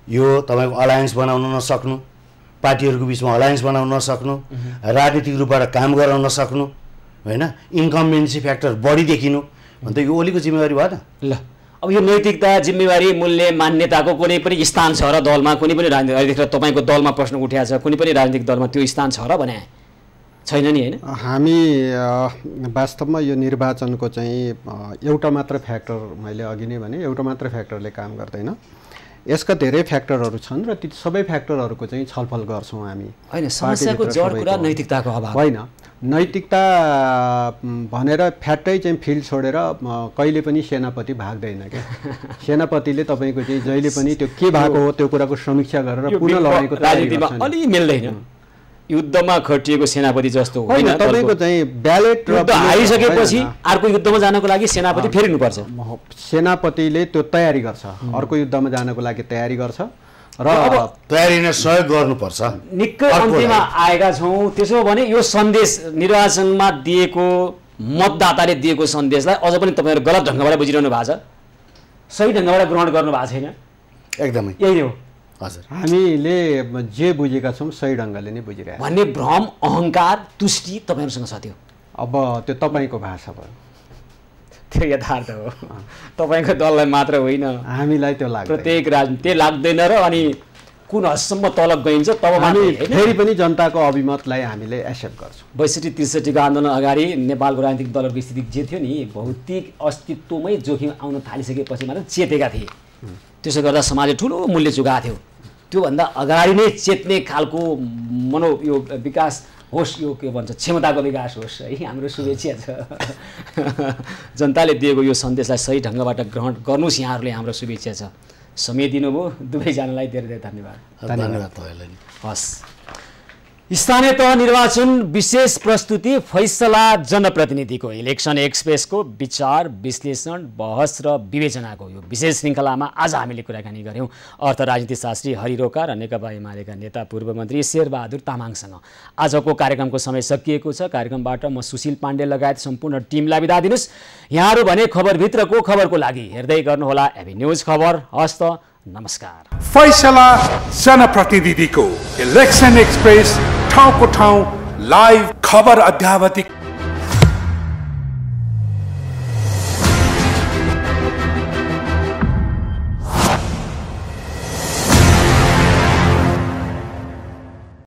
यो तपाईँको अलायन्स बनाउन नसक्नु, पार्टीहरूको बिचमा अलायन्स बनाउन नसक्नु, राजनीतिक रूपबाट काम गराउन नसक्नु होइन, इन्कम्बेन्सी फ्याक्टर बढी देखिनु भने त यो ओलीको जिम्मेवारी भएन। ल अब यो नैतिकता, जिम्मेवारी, मूल्य, मान्यताको कुनै पनि स्थान छ र दलमा, कुनै पनि राजनीतिक तपाईँको दलमा प्रश्न उठिएको छ, कुनै पनि राजनीतिक दलमा त्यो स्थान छ र भने छैन नि होइन? हामी वास्तवमा यो निर्वाचनको चाहिँ एउटा मात्र फ्याक्टर, मैले अघि नै भने एउटा मात्र फ्याक्टरले काम गर्दैन। यसका धेरै फ्याक्टरहरू छन् र ती सबै फ्याक्टरहरूको चाहिँ छलफल गर्छौँ हामी। होइन, समस्याको जड कुरा नैतिकताको अभाव होइन। नैतिकता भनेर फ्याट्टै चाहिँ फिल्ड छोडेर कहिले पनि सेनापति भाग्दैन क्या। सेनापतिले तपाईँको चाहिँ जहिले पनि त्यो के भएको हो त्यो कुराको समीक्षा गरेर पुनः लडाइँको राजनीतिमा अलि मिल्दैन। युद्धमा खटिएको सेनापति जस्तो होइन, तपाईँको चाहिँ ब्यालेट युद्ध हारिसकेपछि अर्को युद्धमा जानको लागि सेनापति फेरिनुपर्छ। सेनापतिले त्यो तयारी गर्छ, अर्को युद्धमा जानको लागि तयारी गर्छ र अब तयारी नै सहयोग गर्नुपर्छ। निकै अन्त्यमा आएका छौँ। त्यसो भने यो सन्देश निर्वाचनमा दिएको मतदाताले दिएको सन्देशलाई अझ पनि तपाईँहरू गलत ढङ्गबाट बुझिरहनु भएको छ, सही ढङ्गबाट ग्रहण गर्नु भएको छैन। एकदमै यही हो हजुर, हामीले जे बुझेका छौँ सही ढङ्गले नै बुझिरहेको भन्ने भ्रम, अहङ्कार, तुष्टि तपाईँहरूसँग छ। त्यो अब त्यो तपाईँको भाषा भयो, त्यो यथार्थ हो। तपाईँको दललाई मात्र होइन, हामीलाई त्यो लाग्छ। प्रत्येक राजनीति लाग्दैन र अनि कुन हदसम्म तल गइन्छ तब हामी फेरि पनि जनताको अभिमतलाई हामीले एक्सेप्ट गर्छौँ। 62-63 को आन्दोलन अगाडि नेपालको राजनीतिक दलहरूको स्थिति जे थियो नि, भौतिक अस्तित्वमै जोखिम आउन थालिसकेपछि मात्र चेतेका थिए। त्यसो गर्दा समाजले ठुलो मूल्य चुकाएको थियो। त्योभन्दा अगाडि नै चेत्ने खालको यो विकास होस्, यो के भन्छ क्षमताको विकास होस् है, हाम्रो शुभेच्छा छ। जनताले दिएको यो सन्देशलाई सही ढङ्गबाट ग्रहण गर्नुहोस्, यहाँहरूले हाम्रो शुभेच्छा छ। समय दिनुभयो, दुवैजनालाई धेरै धेरै धन्यवाद। धन्यवाद तपाईँलाई। हस्, स्थानीय तह निर्वाचन विशेष प्रस्तुति फैसला जनप्रतिनिधिको इलेक्सन एक्सप्रेसको विचार, विश्लेषण, बहस र विवेचनाको यो विशेष श्रृङ्खलामा आज हामीले कुराकानी गऱ्यौँ अर्थ राजनीतिशास्त्री हरि रोका र नेकपा एमालेका नेता पूर्व मन्त्री शेरबहादुर तामाङसँग। आजको कार्यक्रमको समय सकिएको छ। कार्यक्रमबाट म सुशील पाण्डे लगायत सम्पूर्ण टिमलाई बिदा दिनुहोस्। यहाँहरू भने खबरभित्रको खबरको लागि हेर्दै गर्नुहोला एबी न्युज खबर। हस्त, नमस्कार। फैसला जनप्रतिनिधिको इलेक्सन एक्सप्रेस, ठाउँको ठाउँ लाइभ खबर अध्यावधिक।